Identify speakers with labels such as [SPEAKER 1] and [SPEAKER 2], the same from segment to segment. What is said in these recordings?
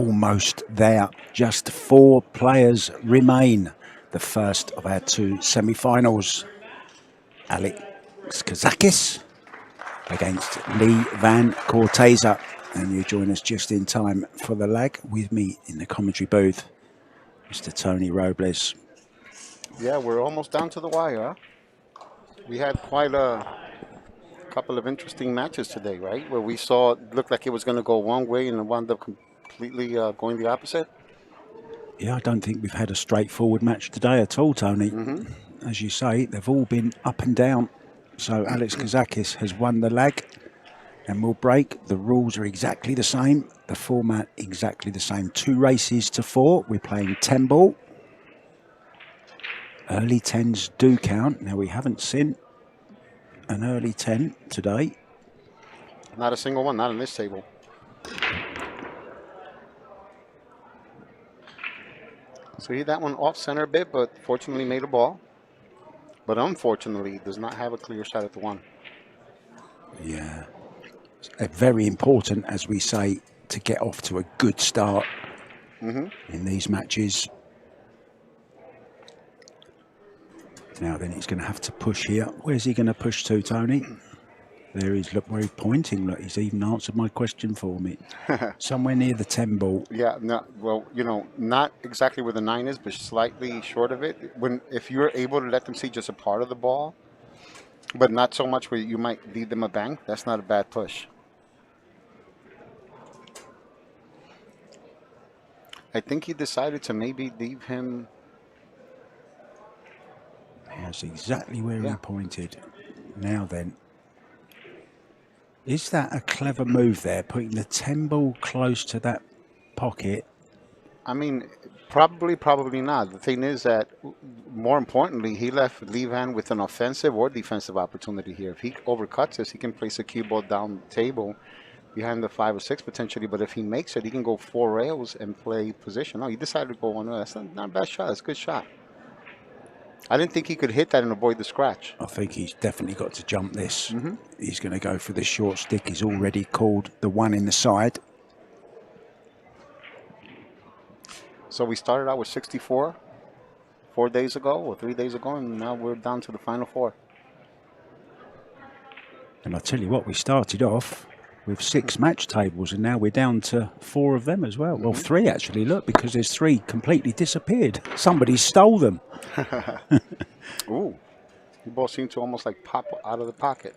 [SPEAKER 1] almost there. Just 4 players remain. The first of our 2 semi-finals. Alex KAZAKIS against Lee van CORTEZA. And you join us just in time for the lag. With me in the commentary booth, Mr. Tony Robles.
[SPEAKER 2] Yeah, we're almost down to the wire. Huh? We had quite a couple of interesting matches today, right? Where we saw it looked like it was going to go one way and it wound up completely going the opposite.
[SPEAKER 1] Yeah, I don't think we've had a straightforward match today at all, Tony. As you say, they've all been up and down. So Alex KAZAKIS has won the lag and will break. The rules are exactly the same. The format exactly the same. 2 races to 4. We're playing 10 ball. Early 10s do count. Now, we haven't seen an early 10 today.
[SPEAKER 2] Not a single one, not on this table. So he that one off center a bit, but fortunately made a ball. But unfortunately, does not have a clear shot at the 1.
[SPEAKER 1] Yeah. It's very important, as we say, to get off to a good start in these matches. Now then, he's going to have to push here. Where's he going to push to, Tony? There he's, look where he's pointing. Look, he's even answered my question for me. Somewhere near the 10 ball.
[SPEAKER 2] Yeah, no, well, you know, not exactly where the 9 is, but slightly short of it. If you're able to let them see just a part of the ball, but not so much where you might lead them a bank, that's not a bad push. I think he decided to maybe leave him.
[SPEAKER 1] That's exactly where he pointed. Now then, is that a clever move there, putting the 10 ball close to that pocket?
[SPEAKER 2] I mean, probably not. The thing is that, more importantly, he left Lee Van with an offensive or defensive opportunity here. If he overcuts this, he can place a cue ball down the table behind the 5 or 6 potentially. But if he makes it, he can go 4 rails and play position. No, he decided to go 1 rail. That's not a bad shot. That's a good shot. I didn't think he could hit that and avoid the scratch.
[SPEAKER 1] I think he's definitely got to jump this. He's going to go for the short stick. He's already called the 1 in the side.
[SPEAKER 2] So we started out with 64 4 days ago or 3 days ago, and now we're down to the final 4.
[SPEAKER 1] And I tell you what, we started off with 6 match tables, and now we're down to 4 of them as well. Well, 3 actually, look, because there's 3 completely disappeared. Somebody stole them.
[SPEAKER 2] Ooh, the ball seemed to almost like pop out of the pocket.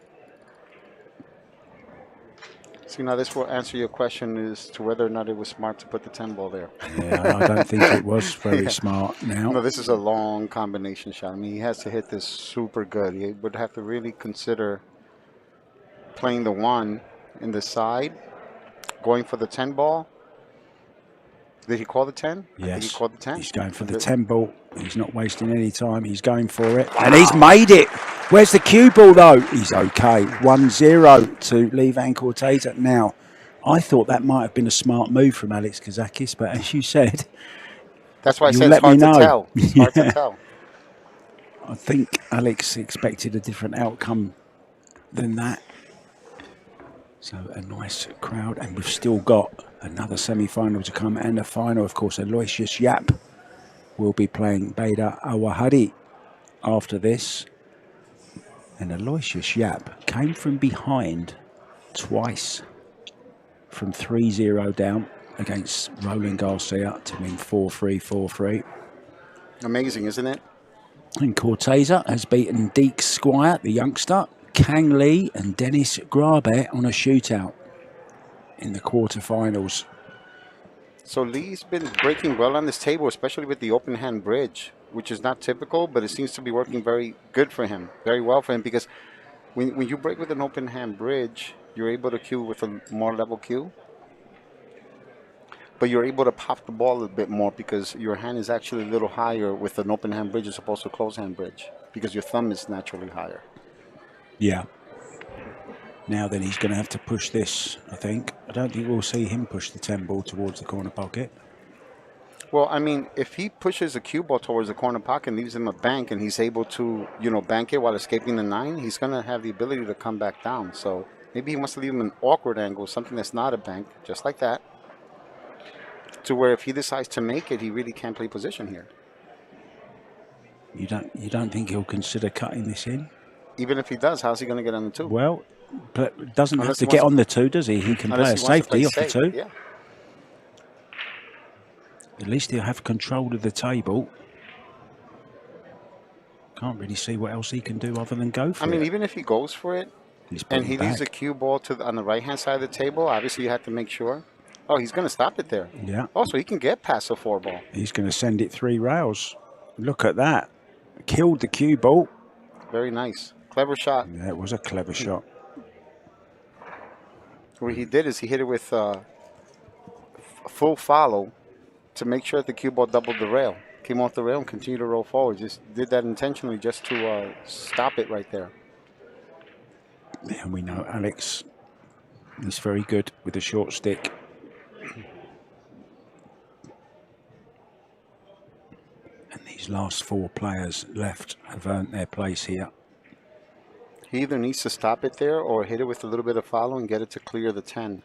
[SPEAKER 2] See, now this will answer your question as to whether or not it was smart to put the 10 ball there.
[SPEAKER 1] Yeah, I don't think it was very smart now.
[SPEAKER 2] No, this is a long combination shot. I mean, he has to hit this super good. He would have to really consider playing the 1 in the side, going for the 10 ball. Did he call the 10?
[SPEAKER 1] Yes.
[SPEAKER 2] I think he called the 10.
[SPEAKER 1] He's going for the 10 ball. He's not wasting any time. He's going for it. And he's made it. Where's the cue ball, though? He's okay. 1-0 to Lee van CORTEZA. Now, I thought that might have been a smart move from Alex KAZAKIS, but as you said,
[SPEAKER 2] that's why I said it's hard to tell. It's hard to tell.
[SPEAKER 1] I think Alex expected a different outcome than that. So a nice crowd, and we've still got another semi-final to come and a final. Of course, Aloysius Yap will be playing Beda Awahadi after this. And Aloysius Yap came from behind twice, from 3-0 down against Roland Garcia to win 4-3, 4-3.
[SPEAKER 2] Amazing, isn't it?
[SPEAKER 1] And CORTEZA has beaten Deke Squire, the youngster, Kang Lee and Dennis Grabe on a shootout in the quarterfinals.
[SPEAKER 2] So Lee's been breaking well on this table, especially with the open hand bridge, which is not typical, but it seems to be working very good for him, very well for him, because when you break with an open hand bridge, you're able to cue with a more level cue, but you're able to pop the ball a little bit more because your hand is actually a little higher with an open hand bridge as opposed to a closed hand bridge, because your thumb is naturally higher.
[SPEAKER 1] Yeah. Now then, he's going to have to push this, I think. I don't think we'll see him push the 10 ball towards the corner pocket.
[SPEAKER 2] Well, I mean, if he pushes a cue ball towards the corner pocket and leaves him a bank and he's able to, you know, bank it while escaping the 9, he's going to have the ability to come back down. So maybe he wants to leave him an awkward angle, something that's not a bank, just like that. to where if he decides to make it, he really can't play position here.
[SPEAKER 1] You don't think he'll consider cutting this in?
[SPEAKER 2] Even if he does, how's he going to get on the 2?
[SPEAKER 1] Well, but doesn't
[SPEAKER 2] Unless
[SPEAKER 1] have
[SPEAKER 2] he
[SPEAKER 1] to get
[SPEAKER 2] wants
[SPEAKER 1] on the 2, does he? He can play
[SPEAKER 2] Unless
[SPEAKER 1] a
[SPEAKER 2] he wants to play
[SPEAKER 1] safety off the
[SPEAKER 2] safe.
[SPEAKER 1] 2.
[SPEAKER 2] Yeah.
[SPEAKER 1] At least he'll have control of the table. Can't really see what else he can do other than go for it.
[SPEAKER 2] I mean, even if he goes for it, and he leaves the cue ball on the right-hand side of the table, obviously you have to make sure. Oh, he's going to stop it there.
[SPEAKER 1] Yeah.
[SPEAKER 2] Oh, so he can get past the 4 ball.
[SPEAKER 1] He's going to send it 3 rails. Look at that. Killed the cue ball.
[SPEAKER 2] Very nice. Clever shot.
[SPEAKER 1] Yeah, it was a clever shot.
[SPEAKER 2] What he did is he hit it with full follow to make sure that the cue ball doubled the rail. Came off the rail and continued to roll forward. Just did that intentionally just to stop it right there.
[SPEAKER 1] Yeah, we know Alex is very good with a short stick. And these last 4 players left have earned their place here.
[SPEAKER 2] He either needs to stop it there or hit it with a little bit of follow and get it to clear the 10.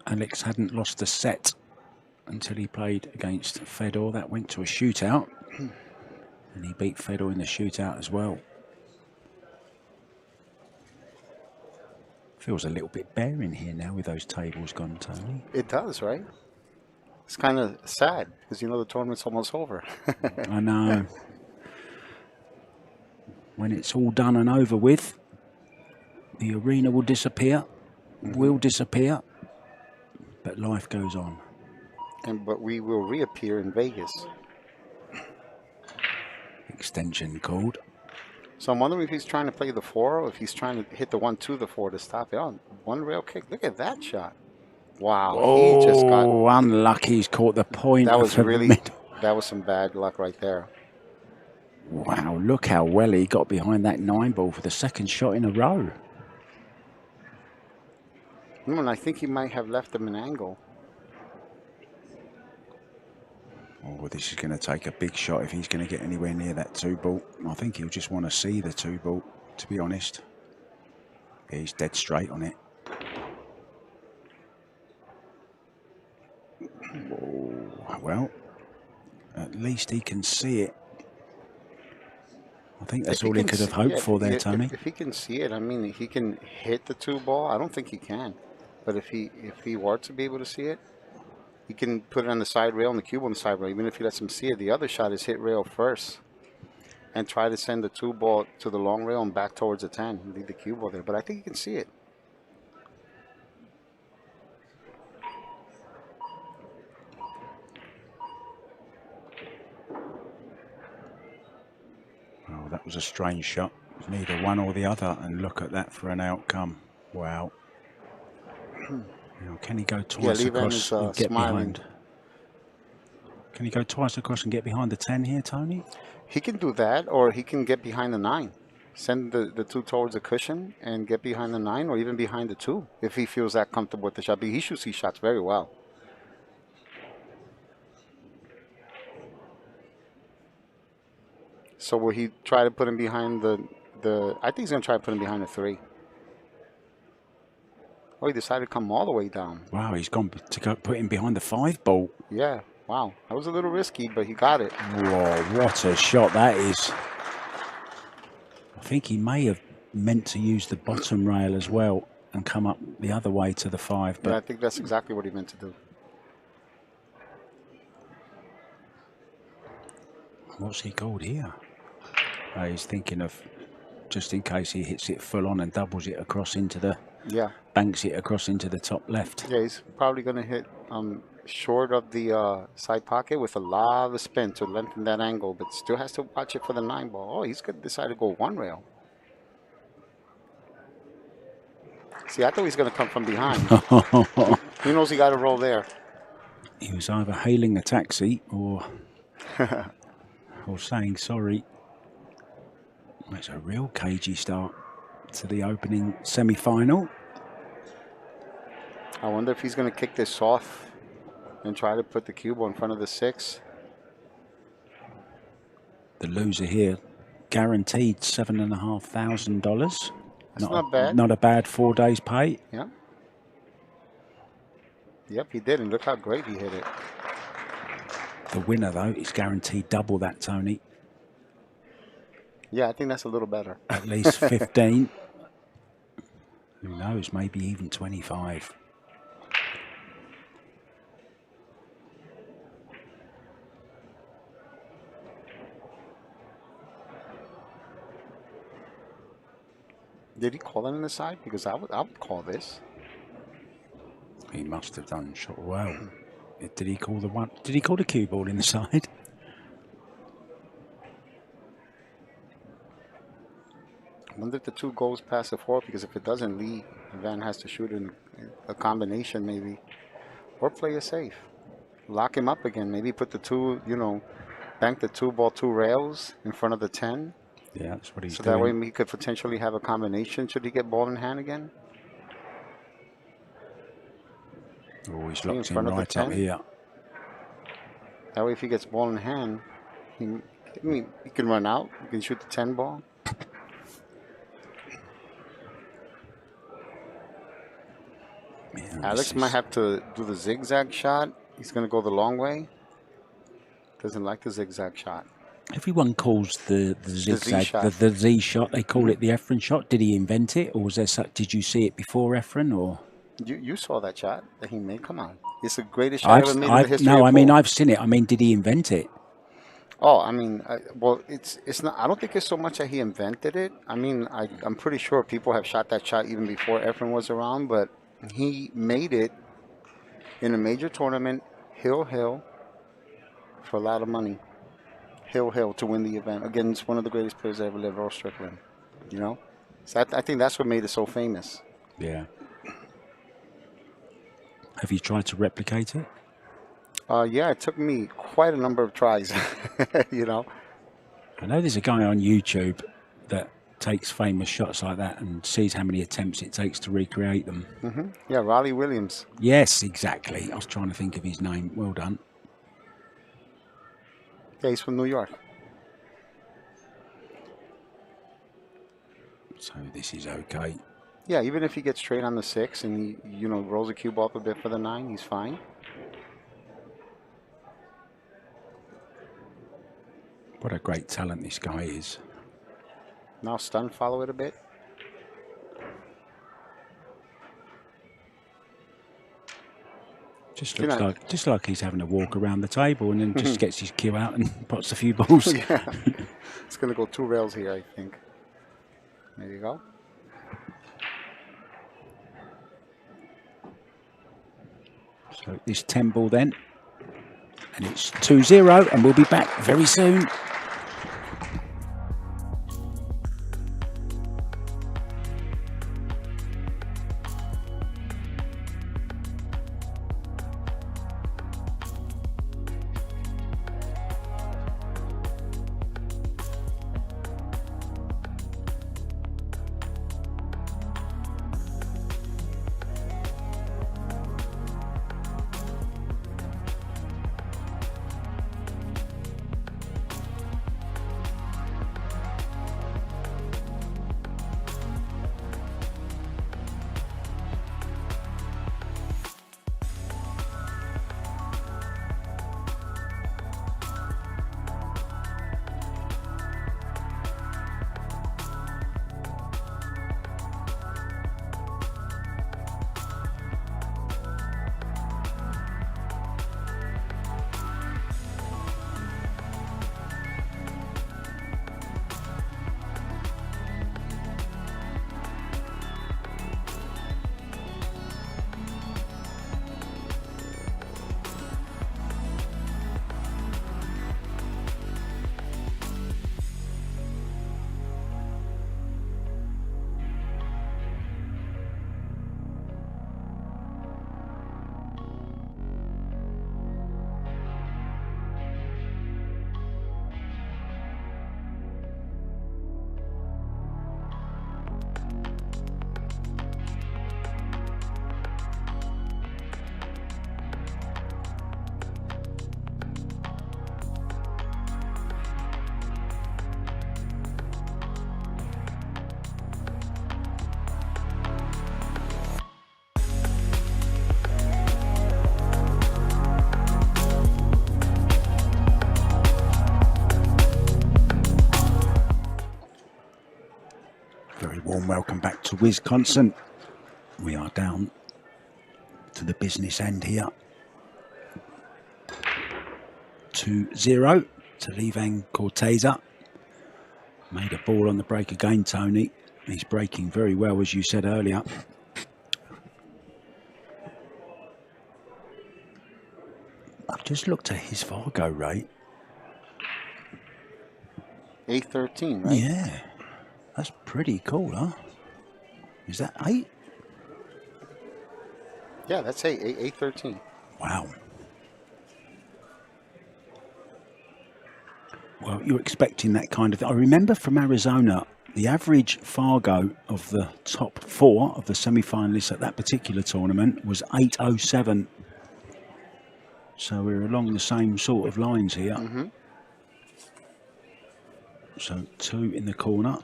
[SPEAKER 1] Alex hadn't lost a set until he played against Fedor. That went to a shootout. And he beat Fedor in the shootout as well. Feels a little bit bare in here now with those tables gone, Tony.
[SPEAKER 2] It does, right? It's kind of sad because you know the tournament's almost over.
[SPEAKER 1] I know. When it's all done and over with, the arena will disappear, will disappear, but life goes on.
[SPEAKER 2] But we will reappear in Vegas.
[SPEAKER 1] Extension called.
[SPEAKER 2] So I'm wondering if he's trying to play the 4 or if he's trying to hit the 1-2 the 4 to stop it. Oh, 1 rail kick. Look at that shot. Wow.
[SPEAKER 1] Oh,
[SPEAKER 2] he just got
[SPEAKER 1] unlucky. He's caught the point.
[SPEAKER 2] That was that was some bad luck right there.
[SPEAKER 1] Wow, look how well he got behind that 9 ball for the 2nd shot in a row.
[SPEAKER 2] And I think he might have left him an angle.
[SPEAKER 1] Oh, this is going to take a big shot if he's going to get anywhere near that 2 ball. I think he'll just want to see the 2 ball, to be honest. Yeah, he's dead straight on it. Oh, well, at least he can see it. I think that's all he could have hoped for there, Tony.
[SPEAKER 2] If he can see it, I mean, he can hit the 2 ball. I don't think he can. But if he were to be able to see it, he can put it on the side rail and the cube on the side rail. Even if he lets him see it, the other shot is hit rail first and try to send the 2 ball to the long rail and back towards the 10 and leave the cue ball there. But I think he can see it.
[SPEAKER 1] Oh, that was a strange shot. It was neither one or the other, and look at that for an outcome. Wow. Now, can he go twice across and get behind? Can he go twice across and get behind the 10 here, Tony?
[SPEAKER 2] He can do that, or he can get behind the 9. Send the 2 towards the cushion and get behind the 9, or even behind the 2, if he feels that comfortable with the shot. But he shoots these shots very well. So will he try to put him behind the I think he's going to try to put him behind the 3. Oh, he decided to come all the way down.
[SPEAKER 1] Wow, he's gone to go put him behind the 5 ball.
[SPEAKER 2] Yeah, wow. That was a little risky, but he got it.
[SPEAKER 1] Whoa, what a shot that is. I think he may have meant to use the bottom rail as well and come up the other way to the 5. But
[SPEAKER 2] yeah, I think that's exactly what he meant to do.
[SPEAKER 1] What's he called here? He's thinking of, just in case he hits it full on and doubles it across into the, banks it across into the top left.
[SPEAKER 2] Yeah, he's probably going to hit short of the side pocket with a lot of spin to lengthen that angle, but still has to watch it for the 9 ball. Oh, he's going to decide to go 1 rail. See, I thought he was going to come from behind. He knows he got to roll there.
[SPEAKER 1] He was either hailing a taxi or saying sorry. It's a real cagey start to the opening semi-final.
[SPEAKER 2] I wonder if he's going to kick this off and try to put the cue ball in front of the 6.
[SPEAKER 1] The loser here guaranteed $7,500.
[SPEAKER 2] That's not bad.
[SPEAKER 1] Not a bad 4 days pay.
[SPEAKER 2] Yeah. Yep, he did, and look how great he hit it.
[SPEAKER 1] The winner, though, is guaranteed double that, Tony.
[SPEAKER 2] Yeah, I think that's a little better.
[SPEAKER 1] At least 15. Who knows? Maybe even 25.
[SPEAKER 2] Did he call it on the side? Because I would call this.
[SPEAKER 1] He must have done shot well. Did he call the one? Did he call the cue ball in the side?
[SPEAKER 2] I wonder if the 2 goes past the 4, because if it doesn't, Lee Van has to shoot in a combination maybe, or play it safe. Lock him up again. Maybe put the 2, you know, bank the 2 ball 2 rails in front of the 10.
[SPEAKER 1] Yeah, that's what he's
[SPEAKER 2] so
[SPEAKER 1] doing.
[SPEAKER 2] That way he could potentially have a combination should he get ball in hand again.
[SPEAKER 1] Oh, he's locked in right up here.
[SPEAKER 2] That way if he gets ball in hand, he can run out. He can shoot the 10 ball. Man, Alex might have to do the zigzag shot. He's going to go the long way. Doesn't like the zigzag shot.
[SPEAKER 1] Everyone calls the zigzag, the Z shot. They call it the Efren shot. Did he invent it, or was there? Did you see it before Efren, or?
[SPEAKER 2] You saw that shot that he made. Come on, it's the greatest shot ever made in the history.
[SPEAKER 1] No, I mean I've seen it. I mean, did he invent it?
[SPEAKER 2] Oh, I mean, well, it's not. I don't think it's so much that he invented it. I mean, I'm pretty sure people have shot that shot even before Efren was around, but he made it in a major tournament, hill for a lot of money. Hill to win the event against one of the greatest players that ever lived, Earl Strickland. You know, so I think that's what made it so famous.
[SPEAKER 1] Yeah. Have you tried to replicate it?
[SPEAKER 2] Yeah, it took me quite a number of tries. You know.
[SPEAKER 1] I know there's a guy on YouTube that takes famous shots like that and sees how many attempts it takes to recreate them.
[SPEAKER 2] Mm-hmm. Yeah, Raleigh Williams.
[SPEAKER 1] Yes, exactly. I was trying to think of his name. Well done.
[SPEAKER 2] Yeah, he's from New York.
[SPEAKER 1] So this is okay.
[SPEAKER 2] Yeah, even if he gets straight on the 6 and he, you know, rolls the cue ball up a bit for the 9, he's fine.
[SPEAKER 1] What a great talent this guy is.
[SPEAKER 2] Now stun follow it a bit.
[SPEAKER 1] Just looks like he's having a walk around the table and then just gets his cue out and pots a few balls.
[SPEAKER 2] Yeah. It's going to go 2 rails here, I think. There you go.
[SPEAKER 1] So this 10 ball then. And it's 2-0 and we'll be back very soon. Very warm welcome back to Wisconsin. We are down to the business end here. 2-0 to Livan CORTEZA. Made a ball on the break again, Tony. He's breaking very well, as you said earlier. I've just looked at his Fargo rate.
[SPEAKER 2] 813, right?
[SPEAKER 1] Yeah, that's pretty cool, huh? Is that 8?
[SPEAKER 2] Yeah, that's 813.
[SPEAKER 1] Wow. Well, you're expecting that kind of thing. I remember from Arizona, the average Fargo of the top 4 of the semi-finalists at that particular tournament was 807. So we're along the same sort of lines here.
[SPEAKER 2] Mm-hmm.
[SPEAKER 1] So 2 in the corner.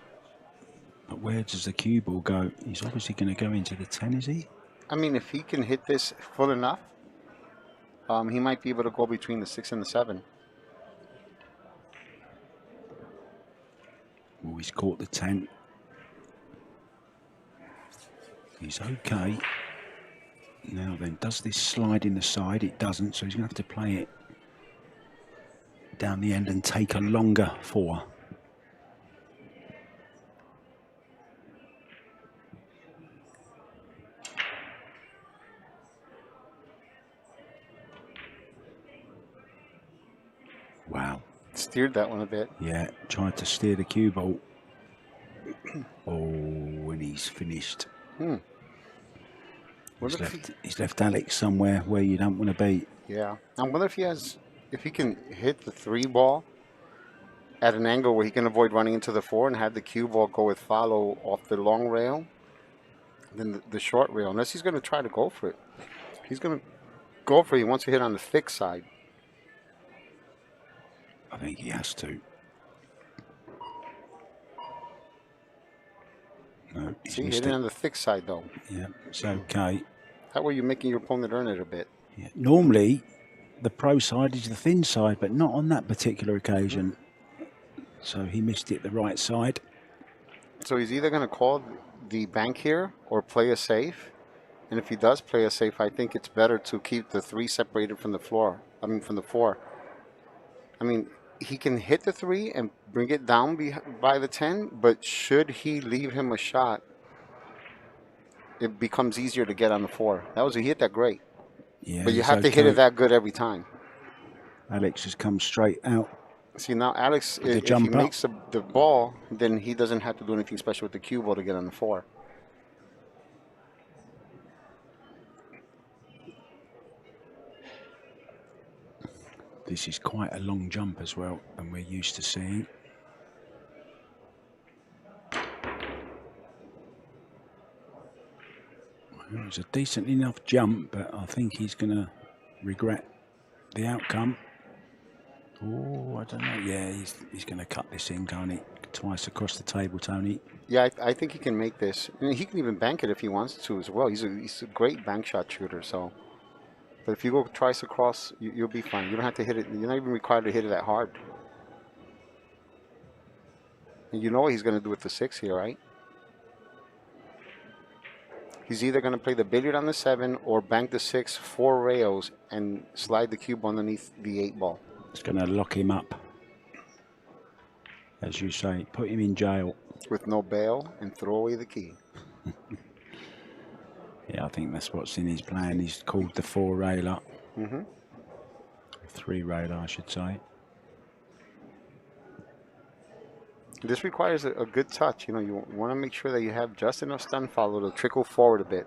[SPEAKER 1] But where does the cue ball go? He's obviously going to go into the 10, is he?
[SPEAKER 2] I mean, if he can hit this full enough, he might be able to go between the 6 and the 7.
[SPEAKER 1] Well, he's caught the 10. He's okay. Now then, does this slide in the side? It doesn't, so he's going to have to play it down the end and take a longer 4. Wow.
[SPEAKER 2] Steered that one a bit.
[SPEAKER 1] Yeah, tried to steer the cue ball. Oh, and he's finished. He's left Alex somewhere where you don't want to be.
[SPEAKER 2] Yeah. I wonder if he can hit the 3 ball at an angle where he can avoid running into the 4 and have the cue ball go with follow off the long rail, then the short rail. Unless he's going to try to go for it. He's going to go for it. He wants to hit on the thick side.
[SPEAKER 1] I think he has to. No, he's
[SPEAKER 2] See,
[SPEAKER 1] missed
[SPEAKER 2] hitting
[SPEAKER 1] it.
[SPEAKER 2] on the thick side, though.
[SPEAKER 1] Yeah, it's okay.
[SPEAKER 2] That way you're making your opponent earn it a bit.
[SPEAKER 1] Yeah. Normally, the pro side is the thin side, but not on that particular occasion. So he missed it the right side.
[SPEAKER 2] So he's either going to call the bank here or play a safe. And if he does play a safe, I think it's better to keep the 3 separated from the floor. I mean, from the 4. I mean, he can hit the 3 and bring it down by the 10, but should he leave him a shot, it becomes easier to get on the 4. He hit that great.
[SPEAKER 1] Yeah,
[SPEAKER 2] but you have to hit it that good every time.
[SPEAKER 1] Alex has come straight out.
[SPEAKER 2] See, now Alex, if he makes the ball, then he doesn't have to do anything special with the cue ball to get on the 4.
[SPEAKER 1] This is quite a long jump as well, and we're used to seeing. It was a decent enough jump, but I think he's going to regret the outcome. Oh, I don't know. Yeah, he's going to cut this in, can't he? Twice across the table, Tony.
[SPEAKER 2] Yeah, I think he can make this. I mean, he can even bank it if he wants to as well. He's a great bank shot shooter, so... But if you go twice across, you'll be fine. You don't have to hit it. You're not even required to hit it that hard. And you know what he's going to do with the 6 here, right? He's either going to play the billiard on the 7 or bank the 6, 4 rails, and slide the cube underneath the 8 ball.
[SPEAKER 1] It's going to lock him up. As you say, put him in jail.
[SPEAKER 2] With no bail and throw away the key.
[SPEAKER 1] Yeah, I think that's what's in his plan. He's called the 4 railer. 3 railer, I should say.
[SPEAKER 2] This requires a good touch. You know, you want to make sure that you have just enough stun follow to trickle forward a bit.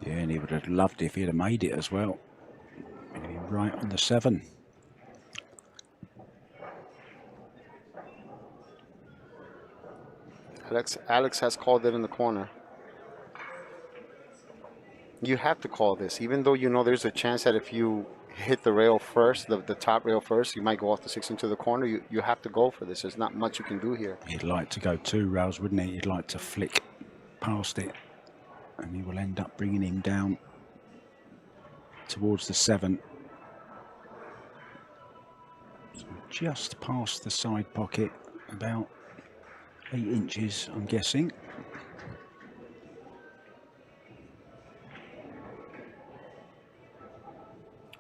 [SPEAKER 1] Yeah, and he would have loved it if he'd have made it as well. Maybe right on the 7.
[SPEAKER 2] Alex has called it in the corner. You have to call this, even though you know there's a chance that if you hit the rail first, the top rail first, you might go off the 6 into the corner. You have to go for this. There's not much you can do here.
[SPEAKER 1] He'd like to go 2 rails, wouldn't he? He'd like to flick past it, and he will end up bringing him down towards the 7. So just past the side pocket, about 8 inches, I'm guessing.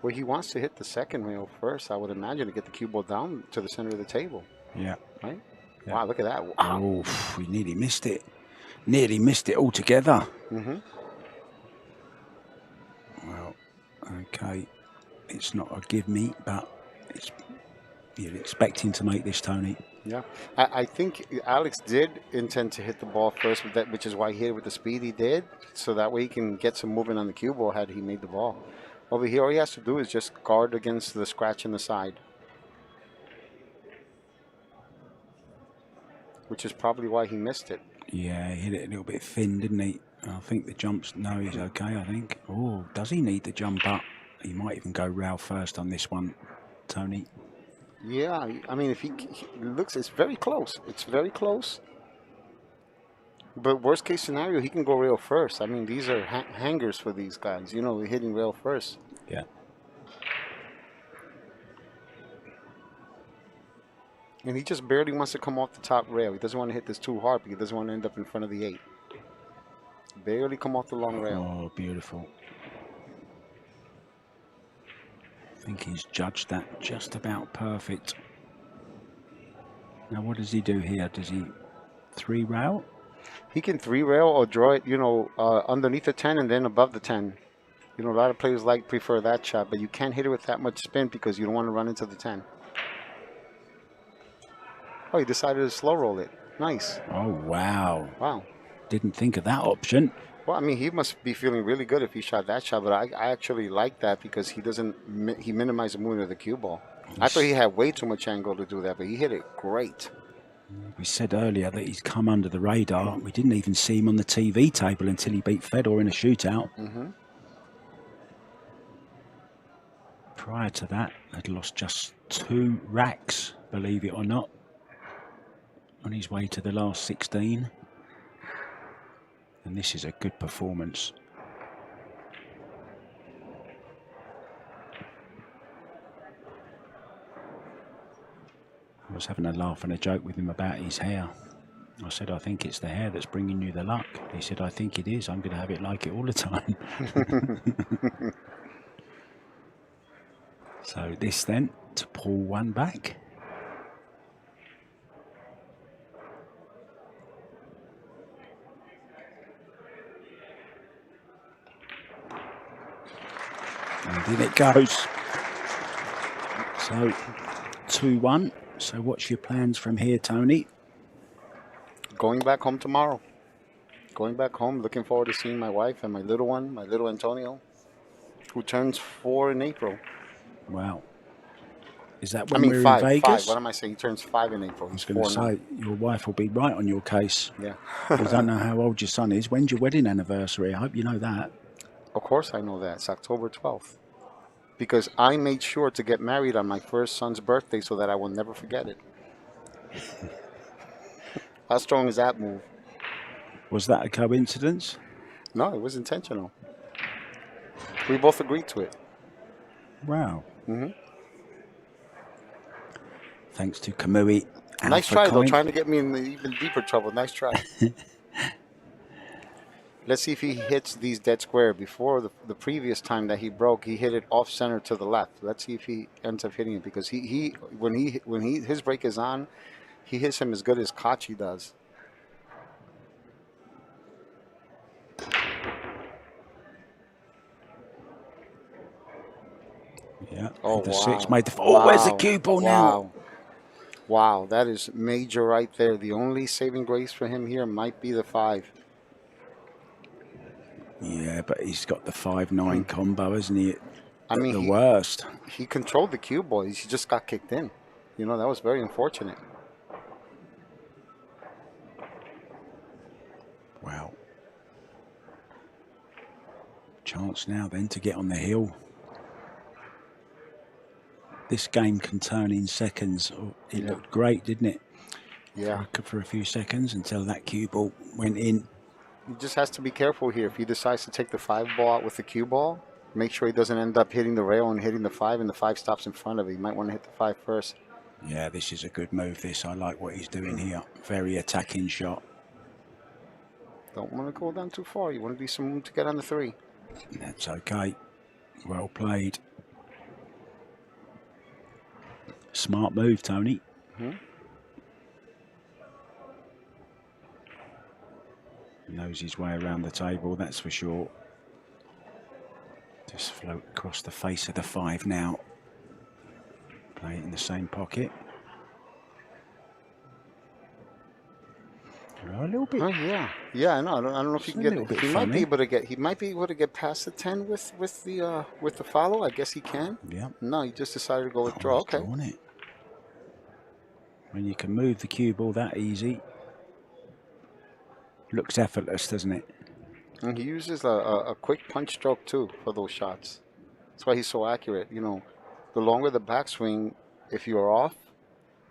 [SPEAKER 2] Well, he wants to hit the second rail first, I would imagine, to get the cue ball down to the center of the table,
[SPEAKER 1] Yeah.
[SPEAKER 2] right?
[SPEAKER 1] Yeah.
[SPEAKER 2] Wow, look at that. Wow.
[SPEAKER 1] Oh, we nearly missed it. Nearly missed it altogether.
[SPEAKER 2] Mm-hmm.
[SPEAKER 1] Well, okay. It's not a give me, but you're expecting to make this, Tony.
[SPEAKER 2] Yeah, I think Alex did intend to hit the ball first, with that, which is why he hit it with the speed he did, so that way he can get some movement on the cue ball had he made the ball. Over here, all he has to do is just guard against the scratch in the side, which is probably why he missed it.
[SPEAKER 1] Yeah, he hit it a little bit thin, didn't he? I think the jumps, no, he's okay, I think. Oh, does he need the jump up? He might even go rail first on this one, Tony.
[SPEAKER 2] Yeah, I mean, if he looks, it's very close. It's very close. But worst case scenario, he can go rail first. I mean, these are hangers for these guys. You know, hitting rail first.
[SPEAKER 1] Yeah.
[SPEAKER 2] And he just barely wants to come off the top rail. He doesn't want to hit this too hard because he doesn't want to end up in front of the 8. Barely come off the long rail.
[SPEAKER 1] Oh, beautiful. I think he's judged that just about perfect. Now, what does he do here? Does he 3 rail?
[SPEAKER 2] He can 3 rail or draw it, you know, underneath the 10 and then above the 10. You know, a lot of players prefer that shot, but you can't hit it with that much spin because you don't want to run into the 10. Oh, he decided to slow roll it. Nice.
[SPEAKER 1] Oh, wow.
[SPEAKER 2] Wow.
[SPEAKER 1] Didn't think of that option.
[SPEAKER 2] Well, I mean, he must be feeling really good if he shot that shot, but I actually like that because he minimized the movement of the cue ball. I thought he had way too much angle to do that, but he hit it great.
[SPEAKER 1] We said earlier that he's come under the radar. We didn't even see him on the TV table until he beat Fedor in a shootout.
[SPEAKER 2] Mm-hmm.
[SPEAKER 1] Prior to that, had lost just 2 racks, believe it or not, on his way to the last 16. And this is a good performance. I was having a laugh and a joke with him about his hair. I said, I think it's the hair that's bringing you the luck. He said, I think it is. I'm going to have it like it all the time. So this then, to pull one back. And in it goes. So 2-1. So what's your plans from here, Tony?
[SPEAKER 2] Going back home tomorrow. Going back home, looking forward to seeing my wife and my little one, my little Antonio, who turns 4 in April.
[SPEAKER 1] Wow. Is that when we're in Vegas?
[SPEAKER 2] 5. What am I saying? He turns 5 in April.
[SPEAKER 1] I was going to say, your wife will be right on your case.
[SPEAKER 2] Yeah.
[SPEAKER 1] I don't know how old your son is. When's your wedding anniversary? I hope you know that.
[SPEAKER 2] Of course I know that. It's October 12th. Because I made sure to get married on my first son's birthday so that I will never forget it. How strong is that move?
[SPEAKER 1] Was that a coincidence?
[SPEAKER 2] No, it was intentional. We both agreed to it.
[SPEAKER 1] Wow.
[SPEAKER 2] Mm-hmm.
[SPEAKER 1] Thanks to Kamui.
[SPEAKER 2] Nice try, though, trying to get me in even deeper trouble. Nice try. Let's see if he hits these dead square. Before the previous time that he broke, he hit it off center to the left. Let's see if he ends up hitting it, because when his break is on, he hits him as good as Kachi does.
[SPEAKER 1] Yeah.
[SPEAKER 2] Oh,
[SPEAKER 1] the
[SPEAKER 2] wow.
[SPEAKER 1] 6 made the. Oh, where's the cue ball now?
[SPEAKER 2] Wow, that is major right there. The only saving grace for him here might be the 5.
[SPEAKER 1] Yeah, but he's got the 5-9 combo, isn't he?
[SPEAKER 2] I mean,
[SPEAKER 1] the worst.
[SPEAKER 2] He controlled the cue ball. He just got kicked in. You know, that was very unfortunate.
[SPEAKER 1] Wow. Chance now then to get on the hill. This game can turn in seconds. It looked great, didn't it?
[SPEAKER 2] Yeah.
[SPEAKER 1] For a few seconds until that cue ball went in.
[SPEAKER 2] He just has to be careful here. If he decides to take the 5 ball out with the cue ball, make sure he doesn't end up hitting the rail and hitting the 5, and the 5 stops in front of it. He might want to hit the 5 first.
[SPEAKER 1] Yeah, this is a good move, this. I like what he's doing here. Very attacking shot.
[SPEAKER 2] Don't want to go down too far. You want to leave some room to get on the 3.
[SPEAKER 1] That's okay. Well played. Smart move, Tony. Knows his way around the table, that's for sure. Just float across the face of the 5 now. Play it in the same pocket. Oh, a little bit.
[SPEAKER 2] Yeah. I know. I don't know if he can get. He might be able to get. He might be able to get past the 10 with the follow. I guess he can.
[SPEAKER 1] Yeah.
[SPEAKER 2] No, he just decided to go with draw. Okay.
[SPEAKER 1] Drawn it. When you can move the cue ball that easy, looks effortless, doesn't it?
[SPEAKER 2] And he uses a quick punch stroke too for those shots. That's why he's so accurate. You know, the longer the backswing, if you're off,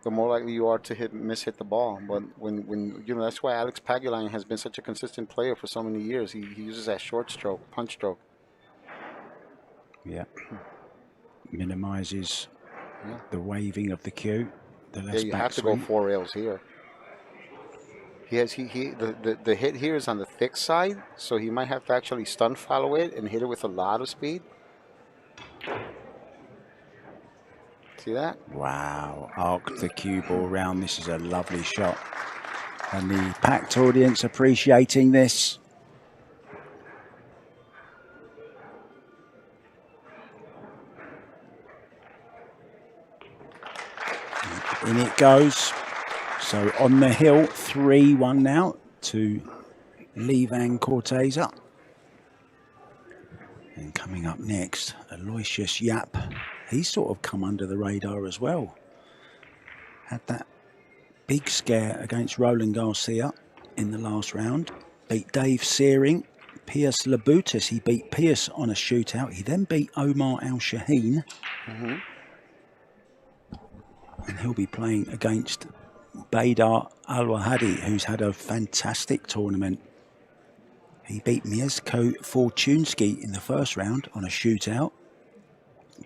[SPEAKER 2] the more likely you are to miss-hit the ball. But when you know, that's why Alex Pagulayan has been such a consistent player for so many years. He uses that short stroke, punch stroke.
[SPEAKER 1] Yeah. Minimizes the waving of the cue. The less
[SPEAKER 2] you have to go 4 rails here. The hit here is on the thick side, so he might have to actually stun follow it and hit it with a lot of speed. See that?
[SPEAKER 1] Wow, arc the cue ball round. This is a lovely shot. And the packed audience appreciating this. In it goes. So on the hill, 3-1 now to Levan CORTEZA. And coming up next, Aloysius Yap. He's sort of come under the radar as well. Had that big scare against Roland Garcia in the last round. Beat Dave Searing. Pierce Labutis, he beat Pierce on a shootout. He then beat Omar Al-Shaheen. And he'll be playing against Baydar Al-Wahadi, who's had a fantastic tournament. He beat Mieszko Fortuński in the first round on a shootout.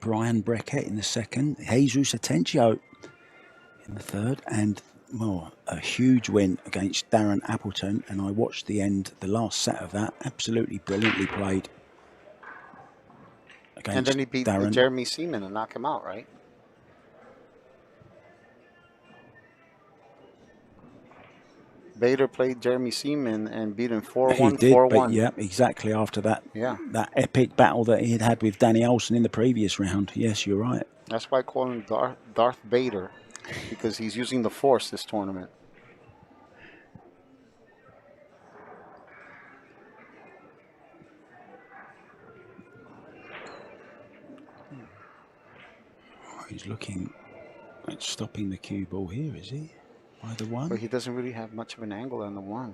[SPEAKER 1] Brian Breckett in the second. Jesus Atencio in the third. And, well, a huge win against Darren Appleton. And I watched the last set of that. Absolutely brilliantly played.
[SPEAKER 2] And then he beat Jeremy Seaman and knocked him out, right? Bader played Jeremy Seaman and beat him 4-1, 4-1.
[SPEAKER 1] Yeah, exactly after that. Yeah. That epic battle that he had with Danny Olsen in the previous round. Yes, you're right.
[SPEAKER 2] That's why I call him Darth Bader, because he's using the Force this tournament.
[SPEAKER 1] He's looking at stopping the cue ball here, is he? By the 1?
[SPEAKER 2] But he doesn't really have much of an angle on the 1.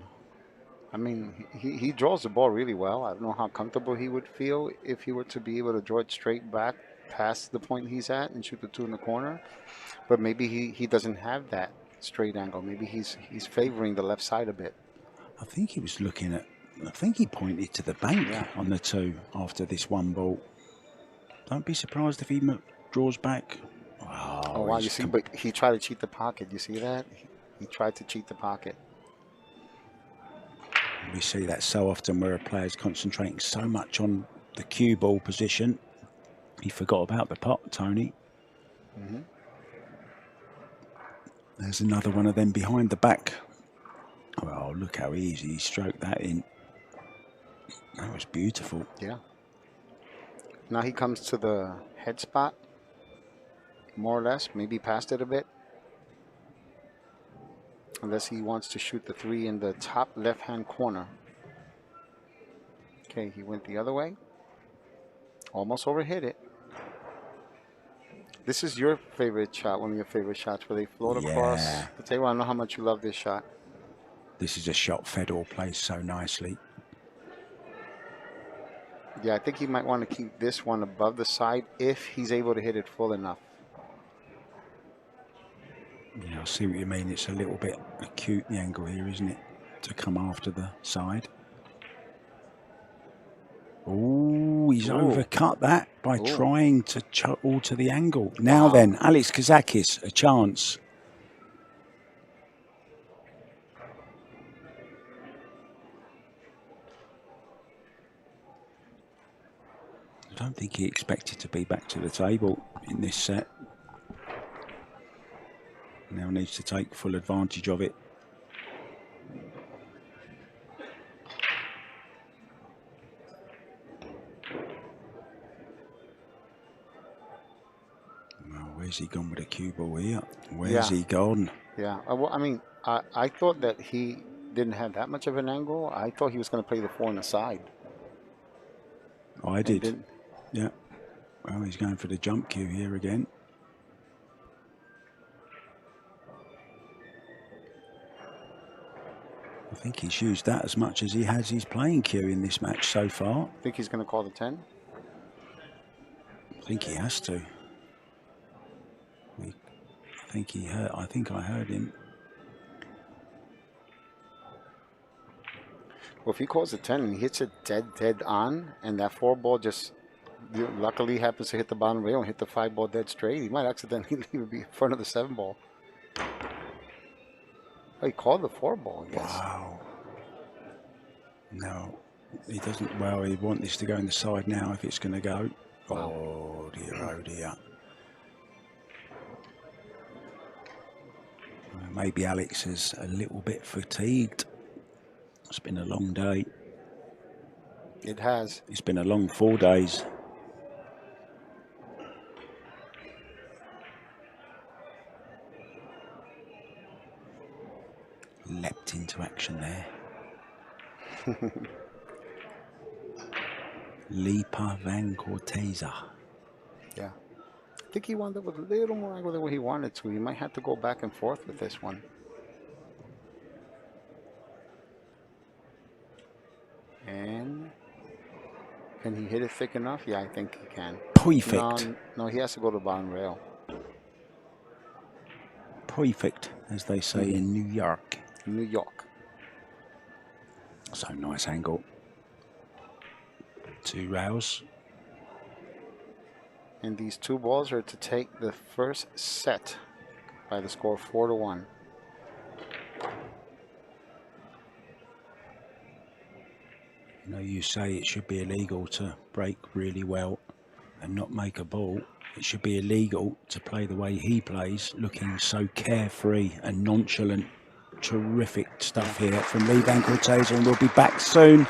[SPEAKER 2] I mean, he draws the ball really well. I don't know how comfortable he would feel if he were to be able to draw it straight back past the point he's at and shoot the 2 in the corner. But maybe he doesn't have that straight angle. Maybe he's favoring the left side a bit.
[SPEAKER 1] I think he was looking at, I think he pointed to the bank on the 2 after this 1 ball. Don't be surprised if he draws back.
[SPEAKER 2] Oh wow, you see, but he tried to cheat the pocket. You see that? He tried to cheat the pocket.
[SPEAKER 1] We see that so often where a player's concentrating so much on the cue ball position, he forgot about the pot, Tony. There's another one of them behind the back. Oh, look how easy he stroked that in. That was beautiful.
[SPEAKER 2] Yeah. Now he comes to the head spot, more or less, maybe past it a bit. Unless he wants to shoot the 3 in the top left-hand corner. Okay, he went the other way. Almost overhit it. This is your favorite shot, one of your favorite shots, where they float across the table. I know how much you love this shot.
[SPEAKER 1] This is a shot Fedor plays so nicely.
[SPEAKER 2] Yeah, I think he might want to keep this one above the side if he's able to hit it full enough.
[SPEAKER 1] Yeah, I see what you mean. It's a little bit acute, the angle here, isn't it? To come after the side. Oh, he's overcut that by trying to alter the angle. Now then, Alex KAZAKIS, a chance. I don't think he expected to be back to the table in this set. needs to take full advantage of it. Well, where's he gone with the cue ball here? Where's he gone?
[SPEAKER 2] Yeah. Well, I mean, I thought that he didn't have that much of an angle. I thought he was going to play the 4 on the side.
[SPEAKER 1] I did. Yeah. Well, he's going for the jump cue here again. I think he's used that as much as he has his playing cue in this match so far.
[SPEAKER 2] Think he's going to call the 10?
[SPEAKER 1] I think he has to. I think I heard him.
[SPEAKER 2] Well, if he calls the 10 and he hits it dead on, and that 4 ball just luckily happens to hit the bottom rail and hit the 5 ball dead straight, he might accidentally even be in front of the 7 ball. Oh, he called the 4 ball, I guess.
[SPEAKER 1] Wow. No, he doesn't. Well, he wants this to go in the side now if it's going to go.
[SPEAKER 2] Wow.
[SPEAKER 1] Oh dear, oh dear. Maybe Alex is a little bit fatigued. It's been a long day.
[SPEAKER 2] It has.
[SPEAKER 1] It's been a long 4 days. Leapt into action there. Lipa van CORTEZA.
[SPEAKER 2] Yeah. I think he wound up with a little more angle than what he wanted to. He might have to go back and forth with this one. And can he hit it thick enough? Yeah, I think he can.
[SPEAKER 1] Perfect.
[SPEAKER 2] No, he has to go to the bottom rail.
[SPEAKER 1] Perfect, as they say in New York.
[SPEAKER 2] New York.
[SPEAKER 1] So nice angle. 2 rails.
[SPEAKER 2] And these 2 balls are to take the first set by the score 4-1.
[SPEAKER 1] You know, you say it should be illegal to break really well and not make a ball. It should be illegal to play the way he plays, looking so carefree and nonchalant. Terrific stuff here from Lee van CORTEZA, and we'll be back soon.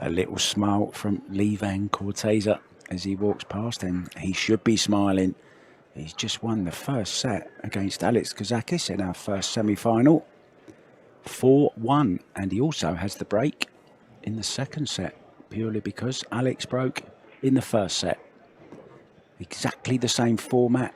[SPEAKER 1] A little smile from Levan CORTEZA as he walks past, and he should be smiling. He's just won the first set against Alex KAZAKIS in our first semi-final. 4-1, and he also has the break in the second set, purely because Alex broke in the first set. Exactly the same format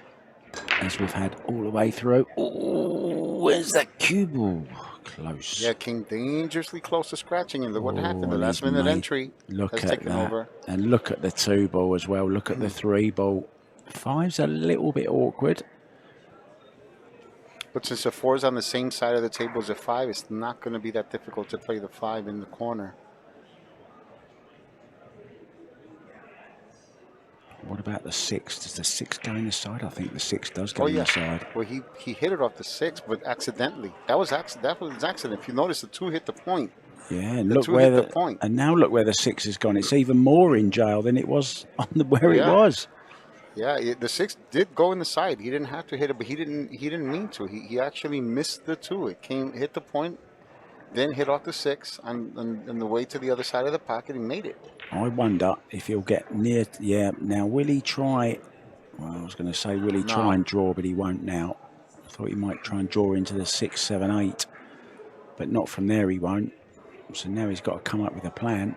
[SPEAKER 1] as we've had all the way through. Oh, where's that cue ball? Close.
[SPEAKER 2] Yeah, King dangerously close to scratching, and look what happened. The
[SPEAKER 1] and
[SPEAKER 2] last
[SPEAKER 1] he's
[SPEAKER 2] minute
[SPEAKER 1] made-
[SPEAKER 2] entry
[SPEAKER 1] Look
[SPEAKER 2] has
[SPEAKER 1] at
[SPEAKER 2] taken
[SPEAKER 1] that.
[SPEAKER 2] over.
[SPEAKER 1] And look at the 2 ball as well. Look at the 3 ball. 5's a little bit awkward.
[SPEAKER 2] But since the 4 is on the same side of the table as the 5, it's not going to be that difficult to play the 5 in the corner.
[SPEAKER 1] What about the 6? Does the 6 go in the side? I think the 6 does go in
[SPEAKER 2] yeah.
[SPEAKER 1] the side.
[SPEAKER 2] Well, he hit it off the 6, but accidentally. That was accident. If you notice, the 2 hit the point.
[SPEAKER 1] Yeah, and
[SPEAKER 2] The
[SPEAKER 1] look
[SPEAKER 2] 2
[SPEAKER 1] where
[SPEAKER 2] hit the point.
[SPEAKER 1] and now look where the 6 has gone. It's even more in jail than it was on where it
[SPEAKER 2] Yeah.
[SPEAKER 1] was.
[SPEAKER 2] Yeah, the 6 did go in the side. He didn't have to hit it, but he didn't mean to. He actually missed the 2. It hit the point, then hit off the 6 on the way to the other side of the pocket. He made it.
[SPEAKER 1] I wonder if he'll get near. Yeah, now will he try? Well, I was going to say, will he try and draw, but he won't now. I thought he might try and draw into the 6, 7, 8, but not from there. He won't. So now he's got to come up with a plan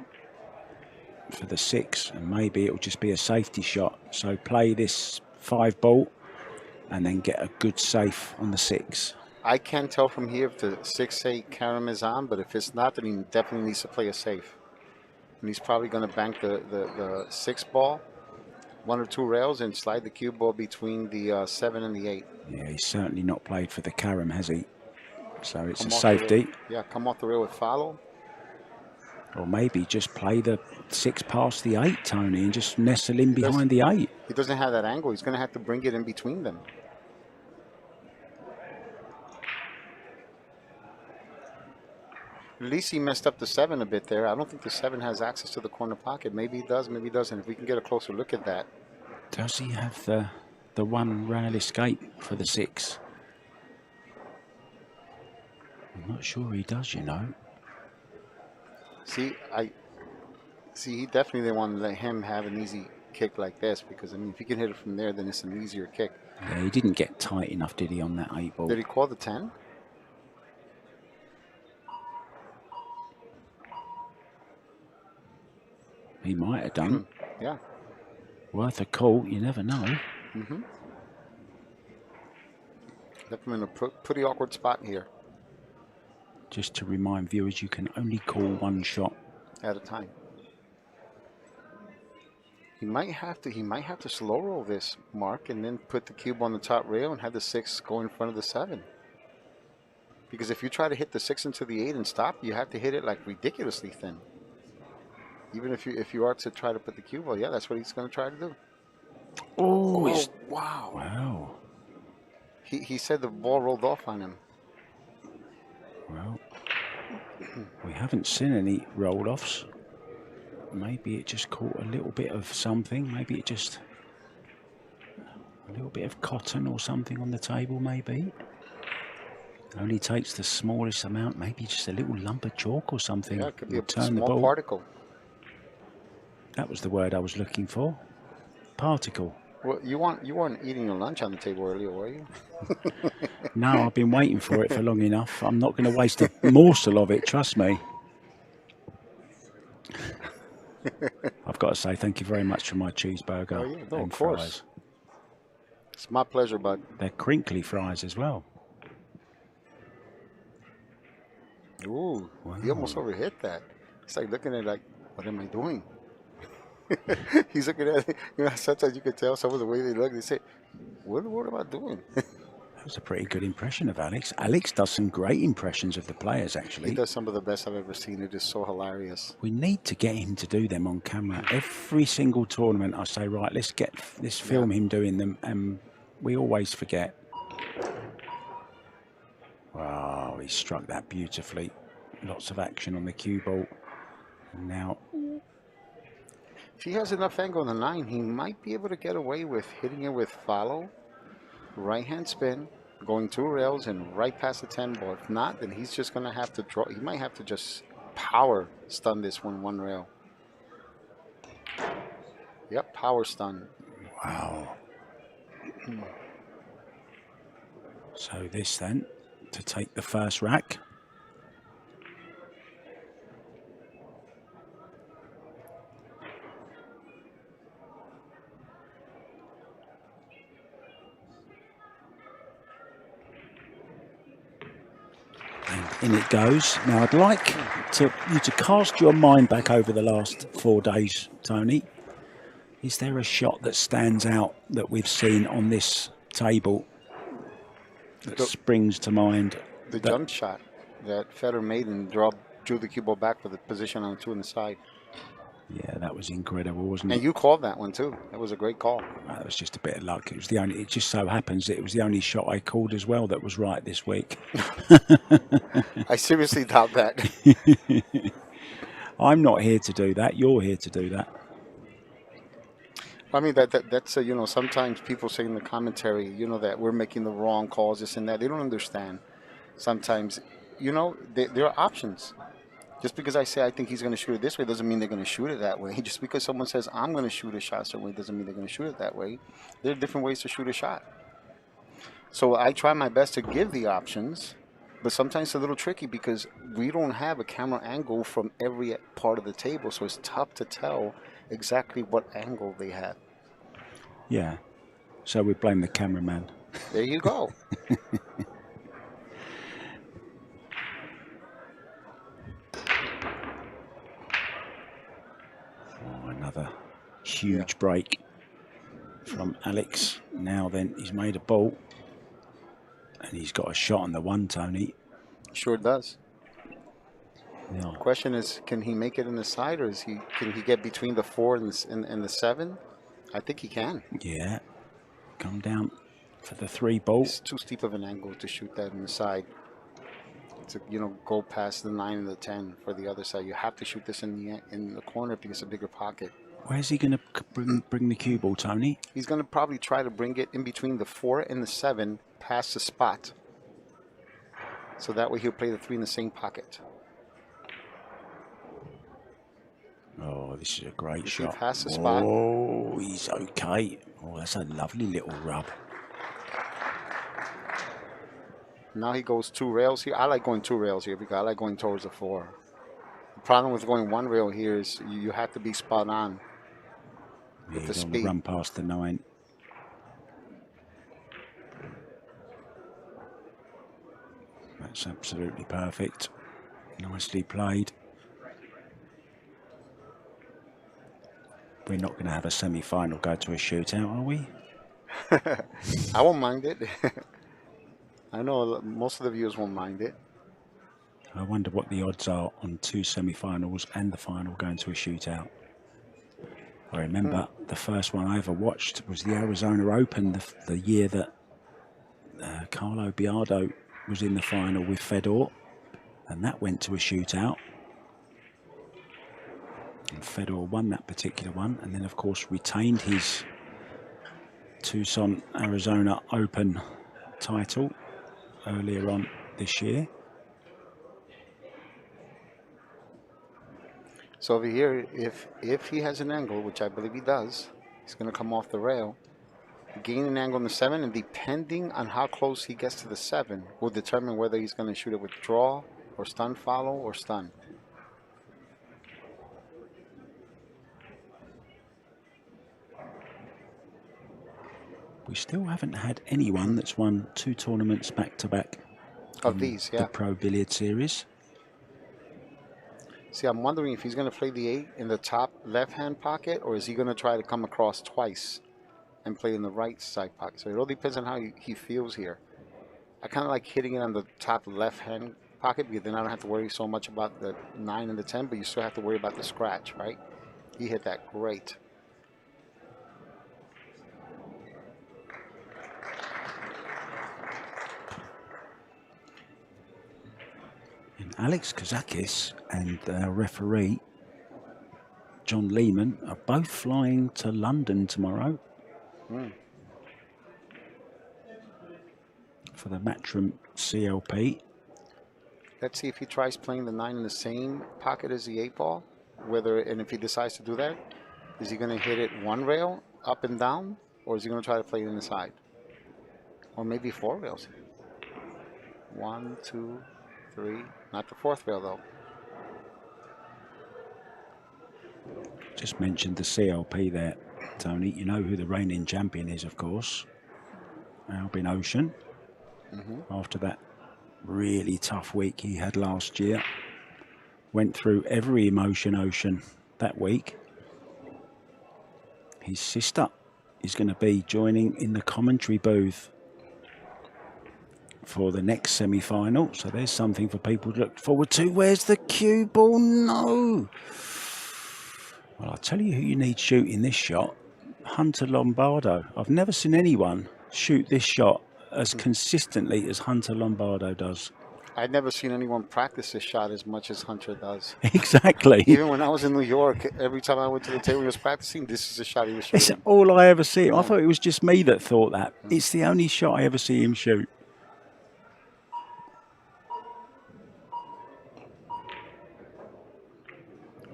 [SPEAKER 1] for the 6, and maybe it'll just be a safety shot. So play this 5 ball, and then get a good safe on the 6.
[SPEAKER 2] I can't tell from here if the 6-8 carom is on, but if it's not, then he definitely needs to play a safe. And he's probably going to bank the 6 ball, 1 or 2 rails, and slide the cue ball between the 7 and the 8.
[SPEAKER 1] Yeah, he's certainly not played for the carom, has he? So it's a safety.
[SPEAKER 2] Yeah, come off the rail with follow.
[SPEAKER 1] Or maybe just play the 6 past the 8, Tony, and just nestle in behind the 8.
[SPEAKER 2] He doesn't have that angle. He's going to have to bring it in between them. At least he messed up the 7 a bit there. I don't think the 7 has access to the corner pocket. Maybe he does, maybe he doesn't. If we can get a closer look at that.
[SPEAKER 1] Does he have the 1 rail escape for the 6? I'm not sure he does, you know.
[SPEAKER 2] See, he definitely didn't want to let him have an easy kick like this, because, I mean, if he can hit it from there, then it's an easier kick.
[SPEAKER 1] Yeah, he didn't get tight enough, did he, on that 8 ball?
[SPEAKER 2] Did he call the 10?
[SPEAKER 1] He might have done.
[SPEAKER 2] Yeah.
[SPEAKER 1] Worth a call, you never know.
[SPEAKER 2] Left him in a pretty awkward spot here.
[SPEAKER 1] Just to remind viewers, you can only call 1 shot
[SPEAKER 2] At a time. He might have to slow roll this, Mark, and then put the cube on the top rail and have the 6 go in front of the 7. Because if you try to hit the 6 into the 8 and stop, you have to hit it like ridiculously thin. Even if you are to try to put the cube on, yeah, that's what he's going to try to do.
[SPEAKER 1] Oh,
[SPEAKER 2] wow.
[SPEAKER 1] Wow.
[SPEAKER 2] He said the ball rolled off on him.
[SPEAKER 1] Well, we haven't seen any roll-offs. Maybe it just caught a little bit of something. Maybe it just a little bit of cotton or something on the table, maybe. Only takes the smallest amount, maybe just a little lump of chalk or something.
[SPEAKER 2] Yeah, it could be a
[SPEAKER 1] Turn the
[SPEAKER 2] small
[SPEAKER 1] ball.
[SPEAKER 2] particle.
[SPEAKER 1] That was the word I was looking for. Particle.
[SPEAKER 2] Well, you weren't eating your lunch on the table earlier, were you?
[SPEAKER 1] No, I've been waiting for it for long enough. I'm not going to waste a morsel of it, trust me. I've got to say thank you very much for my cheeseburger and
[SPEAKER 2] of course.
[SPEAKER 1] fries.
[SPEAKER 2] It's my pleasure, bud.
[SPEAKER 1] They're crinkly fries as well.
[SPEAKER 2] Ooh, he almost overhit that. It's like looking at it like, what am I doing? He's looking at it. You know, sometimes you can tell some of the way they look. They say, what am I doing?
[SPEAKER 1] That was a pretty good impression of Alex. Alex does some great impressions of the players, actually.
[SPEAKER 2] He does some of the best I've ever seen. It is so hilarious.
[SPEAKER 1] We need to get him to do them on camera. Every single tournament I say, right, let's film him doing them, and we always forget. Wow, he struck that beautifully. Lots of action on the cue ball. And now,
[SPEAKER 2] if he has enough angle on the 9, he might be able to get away with hitting it with follow, right hand spin, going 2 rails and right past the 10 ball. If not, then he's just going to have to draw. He might have to just power stun this one rail. Yep, power stun.
[SPEAKER 1] Wow. So this then, to take the first rack. And in it goes. Now I'd like you to cast your mind back over the last 4 days, Tony. Is there a shot that stands out that we've seen on this table that springs to mind?
[SPEAKER 2] The jump shot that Federer made and drew the cue ball back for the position on 2 on the side.
[SPEAKER 1] Yeah, that was incredible, wasn't it?
[SPEAKER 2] And you called that one too. That was a great call.
[SPEAKER 1] That was just a bit of luck. It was the only. It just so happens that it was the only shot I called as well that was right this week.
[SPEAKER 2] I seriously doubt that.
[SPEAKER 1] I'm not here to do that. You're here to do that.
[SPEAKER 2] I mean that's you know, sometimes people say in the commentary, you know, that we're making the wrong calls, this and that. They don't understand. Sometimes, you know, there are options. Just because I say I think he's going to shoot it this way doesn't mean they're going to shoot it that way. Just because someone says I'm going to shoot a shot a certain way doesn't mean they're going to shoot it that way. There are different ways to shoot a shot. So I try my best to give the options, but sometimes it's a little tricky because we don't have a camera angle from every part of the table, so it's tough to tell exactly what angle they have.
[SPEAKER 1] Yeah. So we blame the cameraman.
[SPEAKER 2] There you go.
[SPEAKER 1] Another huge break from Alex. Now then, he's made a ball. And he's got a shot on the 1, Tony.
[SPEAKER 2] Sure does.
[SPEAKER 1] Yeah.
[SPEAKER 2] The question is, can he make it in the side, or can he get between the 4 and the 7? I think he can.
[SPEAKER 1] Yeah. Come down for the 3 ball.
[SPEAKER 2] It's too steep of an angle to shoot that in the side. To, you know, go past the 9 and the 10 for the other side. You have to shoot this in the corner because it's a bigger pocket.
[SPEAKER 1] Where's he going to bring the cue ball, Tony?
[SPEAKER 2] He's going to probably try to bring it in between the 4 and the 7 past the spot. So that way he'll play the 3 in the same pocket.
[SPEAKER 1] Oh, this is a great shot.
[SPEAKER 2] Past the spot.
[SPEAKER 1] Oh, he's okay. Oh, that's a lovely little rub.
[SPEAKER 2] Now he goes 2 rails here. I like going 2 rails here because I like going towards the 4. The problem with going 1 rail here is you have to be spot on with the speed.
[SPEAKER 1] Run past the 9. That's absolutely perfect. Nicely played. We're not going to have a semi-final go to a shootout, are we?
[SPEAKER 2] I won't mind it. I know most of the viewers won't mind it.
[SPEAKER 1] I wonder what the odds are on 2 semi-finals and the final going to a shootout. I remember the first one I ever watched was the Arizona Open, the year that Carlo Biardo was in the final with Fedor, and that went to a shootout. And Fedor won that particular one, and then of course retained his Tucson, Arizona Open title earlier on this year.
[SPEAKER 2] So over here, if he has an angle, which I believe he does, he's going to come off the rail, gain an angle on the 7, and depending on how close he gets to the 7, will determine whether he's going to shoot it with draw or stun follow or stun.
[SPEAKER 1] We still haven't had anyone that's won 2 tournaments back-to-back
[SPEAKER 2] of these, yeah.
[SPEAKER 1] The Pro Billiard Series.
[SPEAKER 2] See, I'm wondering if he's going to play the 8 in the top left-hand pocket, or is he going to try to come across twice and play in the right side pocket. So it all depends on how he feels here. I kind of like hitting it on the top left-hand pocket because then I don't have to worry so much about the 9 and the 10, but you still have to worry about the scratch, right? He hit that great.
[SPEAKER 1] And Alex KAZAKIS and referee John Lehman are both flying to London tomorrow for the Matchroom CLP.
[SPEAKER 2] Let's see if he tries playing the 9 in the same pocket as the 8 ball, and if he decides to do that. Is he going to hit it one rail up and down, or is he going to try to play it inside? Or maybe 4 rails. 1, 2, 3. Not the 4th rail, though.
[SPEAKER 1] Just mentioned the CLP there, Tony. You know who the reigning champion is, of course. Albin Ocean. After that really tough week he had last year. Went through every emotion, Ocean, that week. His sister is going to be joining in the commentary booth for the next semi-final. So there's something for people to look forward to. Where's the cue ball? No. Well, I'll tell you who you need shooting this shot. Hunter Lombardo. I've never seen anyone shoot this shot as consistently as Hunter Lombardo does.
[SPEAKER 2] I've never seen anyone practice this shot as much as Hunter does.
[SPEAKER 1] Exactly.
[SPEAKER 2] Even when I was in New York, every time I went to the table he was practicing, this is the shot he was shooting.
[SPEAKER 1] It's all I ever see. I thought it was just me that thought that. It's the only shot I ever see him shoot.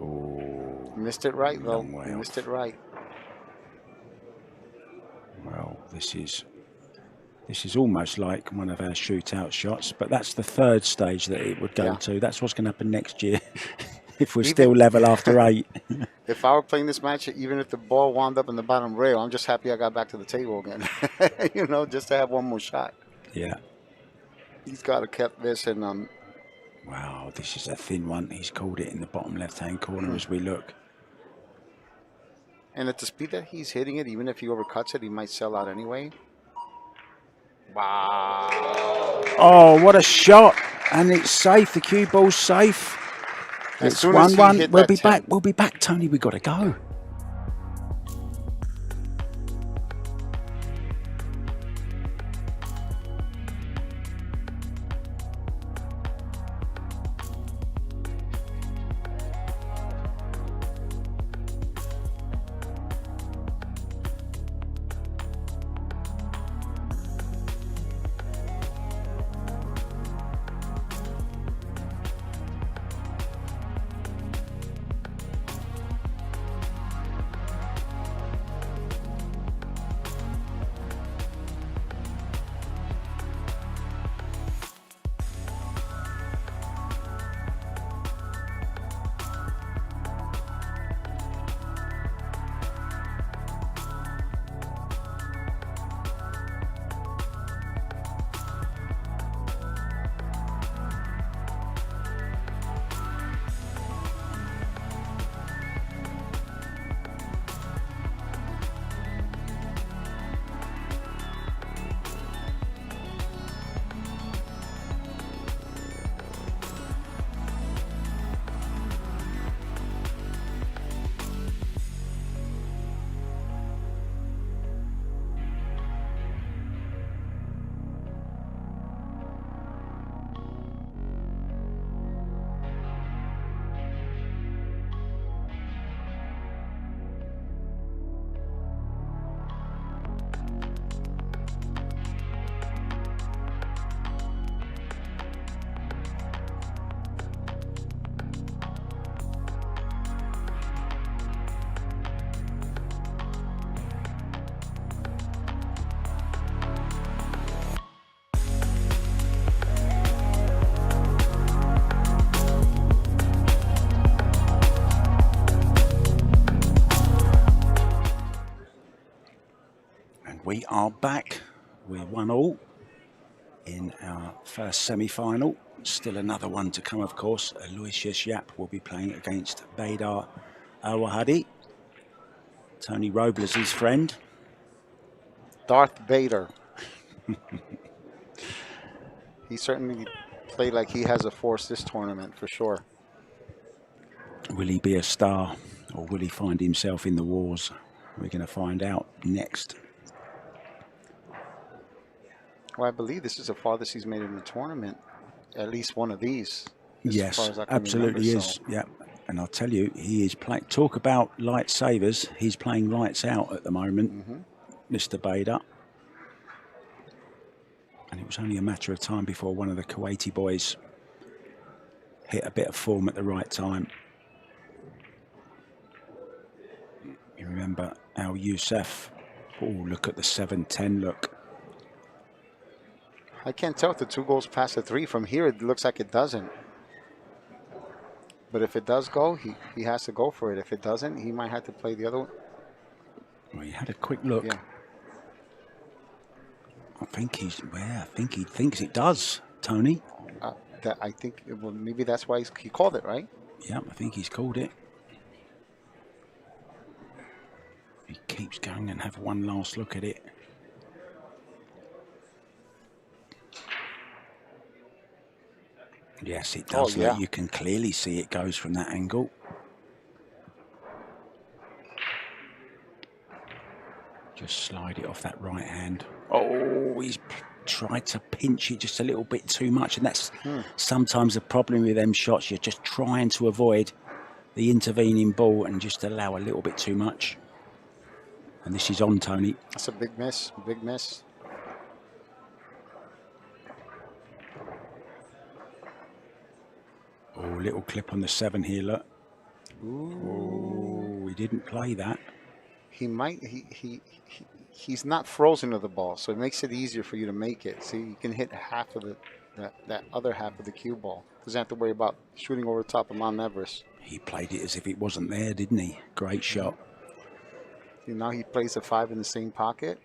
[SPEAKER 1] Oh,
[SPEAKER 2] missed it right, though.
[SPEAKER 1] He
[SPEAKER 2] missed it right.
[SPEAKER 1] Well, this is almost like one of our shootout shots, but that's the 3rd stage that it would go to. That's what's going to happen next year if we're still level after 8.
[SPEAKER 2] If I were playing this match, even if the ball wound up in the bottom rail, I'm just happy I got back to the table again. You know, just to have one more shot.
[SPEAKER 1] Yeah.
[SPEAKER 2] He's got to keep this and
[SPEAKER 1] wow, this is a thin one. He's called it in the bottom left-hand corner as we look.
[SPEAKER 2] And at the speed that he's hitting it, even if he overcuts it, he might sell out anyway. Wow.
[SPEAKER 1] Oh, what a shot. And it's safe. The cue ball's safe. It's 1-1. We'll be back. We'll be back, Tony. We've got to go. We are back. We're 1-1 in our first semi-final. Still another one to come, of course. Aloysius Yap will be playing against Predator Arcadia. Tony Robles, his friend.
[SPEAKER 2] Darth Vader. He certainly played like he has a force this tournament, for sure.
[SPEAKER 1] Will he be a star, or will he find himself in the wars? We're going to find out next.
[SPEAKER 2] Well, I believe this is the farthest he's made in the tournament. At least one of these.
[SPEAKER 1] Yes, absolutely is. Yeah, and I'll tell you, he is playing. Talk about lightsabers. He's playing lights out at the moment, Mr. Bader. And it was only a matter of time before one of the Kuwaiti boys hit a bit of form at the right time. remember Al Youssef. Oh, look at the 7-10 look.
[SPEAKER 2] I can't tell if the 2 goes past the 3. From here, it looks like it doesn't. But if it does go, he has to go for it. If it doesn't, he might have to play the other one.
[SPEAKER 1] Well, he had a quick look.
[SPEAKER 2] Yeah.
[SPEAKER 1] I think he thinks it does, Tony.
[SPEAKER 2] I think, well, maybe that's why he called it, right?
[SPEAKER 1] Yeah, I think he's called it. He keeps going and have one last look at it. Yes, it does.
[SPEAKER 2] Oh, yeah.
[SPEAKER 1] Look, you can clearly see it goes from that angle. Just slide it off that right hand. Oh, he's tried to pinch it just a little bit too much, and that's sometimes a problem with them shots. You're just trying to avoid the intervening ball and just allow a little bit too much. And this is on, Tony.
[SPEAKER 2] That's a big miss. Big miss.
[SPEAKER 1] Oh, little clip on the 7 here, look.
[SPEAKER 2] Ooh.
[SPEAKER 1] Oh, he didn't play that.
[SPEAKER 2] He might. He's not frozen to the ball, so it makes it easier for you to make it. See, you can hit half of that other half of the cue ball. Doesn't have to worry about shooting over the top of Mount Everest.
[SPEAKER 1] He played it as if it wasn't there, didn't he? Great shot.
[SPEAKER 2] See, now he plays the 5 in the same pocket.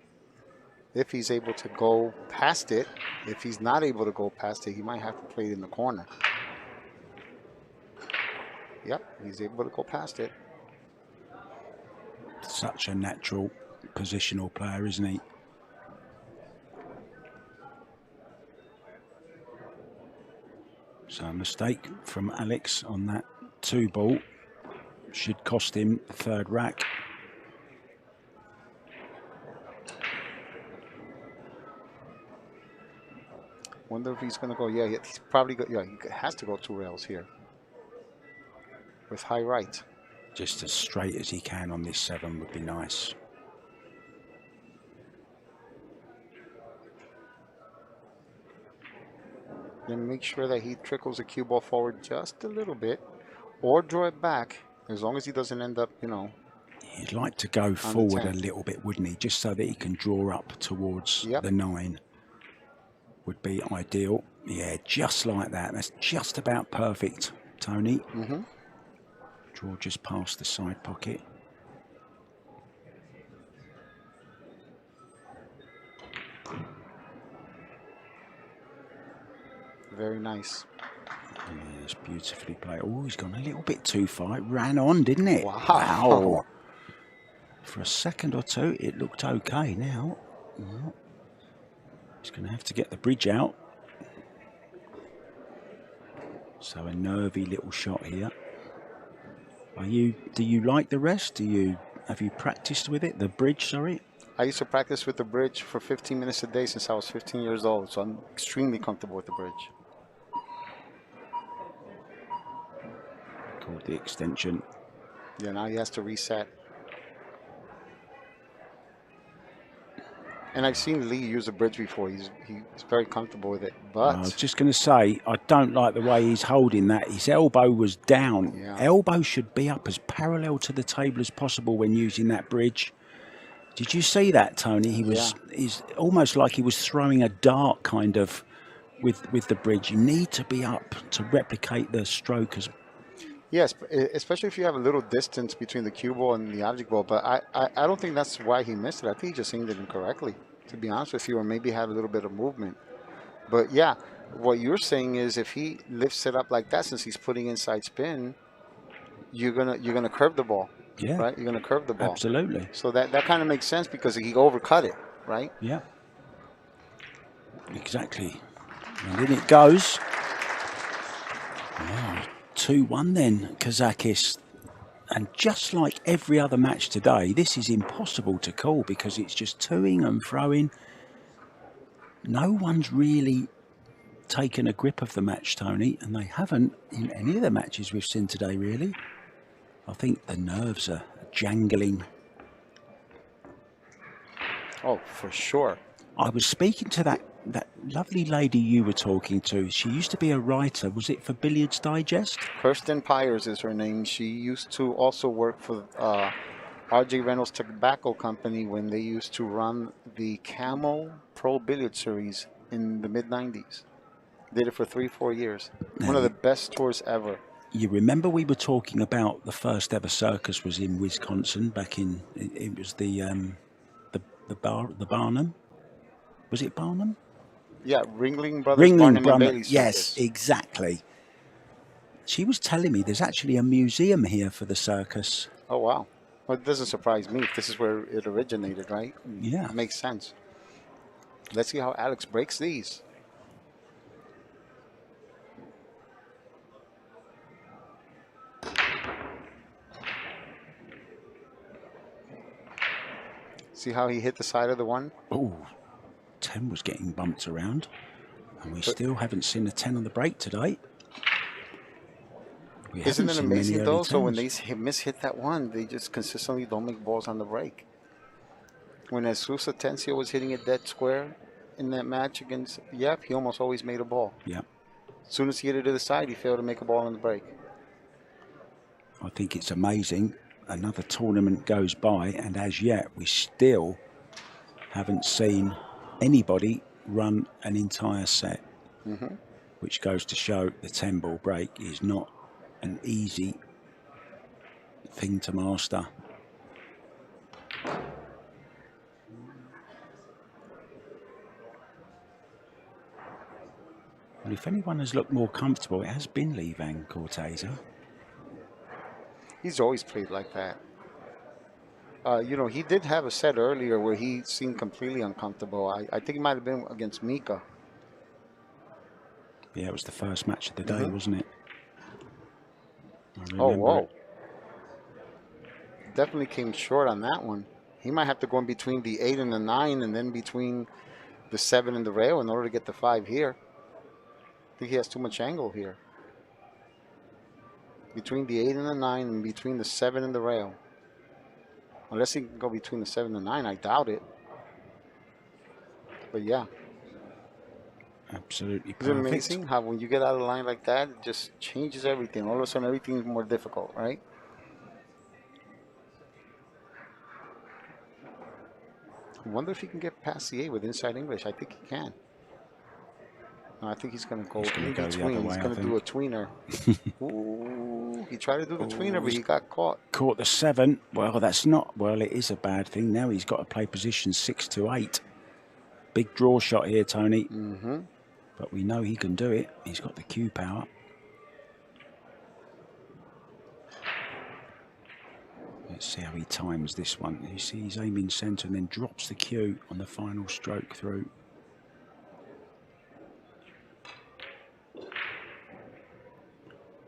[SPEAKER 2] If he's able to go past it, if he's not able to go past it, he might have to play it in the corner. Yep, he's able to go past it.
[SPEAKER 1] Such a natural positional player, isn't he? So a mistake from Alex on that 2 ball should cost him the 3rd rack.
[SPEAKER 2] Wonder if he's going to go. Yeah, he's probably go. Yeah, he has to go 2 rails here with high right.
[SPEAKER 1] Just as straight as he can on this 7 would be nice.
[SPEAKER 2] Then make sure that he trickles the cue ball forward just a little bit, or draw it back, as long as he doesn't end up, you know.
[SPEAKER 1] He'd like to go forward a little bit, wouldn't he? Just so that he can draw up towards the 9. Would be ideal. Yeah, just like that. That's just about perfect, Tony. Draw just past the side pocket.
[SPEAKER 2] Very nice.
[SPEAKER 1] Yes, beautifully played. Oh, he's gone a little bit too far. It ran on, didn't it?
[SPEAKER 2] Wow.
[SPEAKER 1] For a second or two, it looked okay. Now, well, he's going to have to get the bridge out. So a nervy little shot here. Do you like the rest? Have you practiced with it? The bridge, sorry?
[SPEAKER 2] I used to practice with the bridge for 15 minutes a day since I was 15 years old, so I'm extremely comfortable with the bridge.
[SPEAKER 1] Called the extension.
[SPEAKER 2] Yeah, now he has to reset. And I've seen Lee use a bridge before. He's very comfortable with it. But
[SPEAKER 1] I was just going to say, I don't like the way he's holding that. His elbow was down.
[SPEAKER 2] Yeah.
[SPEAKER 1] Elbow should be up as parallel to the table as possible when using that bridge. Did you see that, Tony? He's almost like he was throwing a dart kind of with the bridge. You need to be up to replicate the stroke as.
[SPEAKER 2] Yes, especially if you have a little distance between the cue ball and the object ball. But I don't think that's why he missed it. I think he just aimed it incorrectly, to be honest with you, or maybe had a little bit of movement. But yeah, what you're saying is if he lifts it up like that, since he's putting inside spin, you're gonna curve the ball.
[SPEAKER 1] Yeah.
[SPEAKER 2] Right? You're gonna curve the ball.
[SPEAKER 1] Absolutely.
[SPEAKER 2] So that kind of makes sense because he overcut it, right?
[SPEAKER 1] Yeah. Exactly. And in it goes. Wow. 2-1 then, KAZAKIS. And just like every other match today, this is impossible to call because it's just toing and throwing. No one's really taken a grip of the match, Tony, and they haven't in any of the matches we've seen today, really. I think the nerves are jangling.
[SPEAKER 2] Oh, for sure.
[SPEAKER 1] I was speaking to that lovely lady you were talking to. She used to be a writer. Was it for Billiards Digest?
[SPEAKER 2] Kirsten Pyers is her name. She used to also work for R.J. Reynolds Tobacco Company when they used to run the Camel Pro Billiard Series in the mid-90s. Did it for 3-4 years.
[SPEAKER 1] Now,
[SPEAKER 2] One of the best tours ever.
[SPEAKER 1] you remember we were talking about the first ever circus was in Wisconsin back in, it was the Barnum. Was it Barnum?
[SPEAKER 2] Yeah, Ringling Brothers, Barnum and Bailey
[SPEAKER 1] Yes,
[SPEAKER 2] Circus.
[SPEAKER 1] exactly. She was telling me there's actually a museum here for the circus.
[SPEAKER 2] Oh, wow. Well, it doesn't surprise me if this is where it originated, right?
[SPEAKER 1] Yeah.
[SPEAKER 2] It makes sense. Let's see how Alex breaks these. See how he hit the side of the one?
[SPEAKER 1] Oh, 10 was getting bumped around. And we still haven't seen a 10 on the break today.
[SPEAKER 2] Isn't it amazing, though? So when they mishit that one, they just consistently don't make balls on the break. When Jesus Atencio was hitting it dead square in that match against Yep, he almost always made a ball.
[SPEAKER 1] Yeah.
[SPEAKER 2] As soon as he hit it to the side, he failed to make a ball on the break.
[SPEAKER 1] I think it's amazing. Another tournament goes by, and as yet, we still haven't seen anybody run an entire set, which goes to show the 10-ball break is not an easy thing to master. Well, if anyone has looked more comfortable, it has been Levan CORTEZA.
[SPEAKER 2] He's always played like that. You know, he did have a set earlier where he seemed completely uncomfortable. I think it might have been against Mika.
[SPEAKER 1] Yeah, it was the first match of the day, wasn't it?
[SPEAKER 2] Oh, whoa. Definitely came short on that one. He might have to go in between the 8 and the 9 and then between the 7 and the rail in order to get the 5 here. I think he has too much angle here. Between the 8 and the 9 and between the 7 and the rail. Unless he can go between the 7 and the 9, I doubt it. But yeah.
[SPEAKER 1] Absolutely perfect.
[SPEAKER 2] Isn't it amazing how when you get out of line like that, it just changes everything. All of a sudden, everything is more difficult, right? I wonder if he can get past the 8 with inside English. I think he can. No, I think he's going to go in between. He's going to do a tweener. Ooh, he tried to do the tweener, but he got caught.
[SPEAKER 1] Caught the 7. Well, that's not. Well, it is a bad thing. Now he's got to play position 6 to 8. Big draw shot here, Tony. But we know he can do it. He's got the cue power. Let's see how he times this one. You see he's aiming centre and then drops the cue on the final stroke through.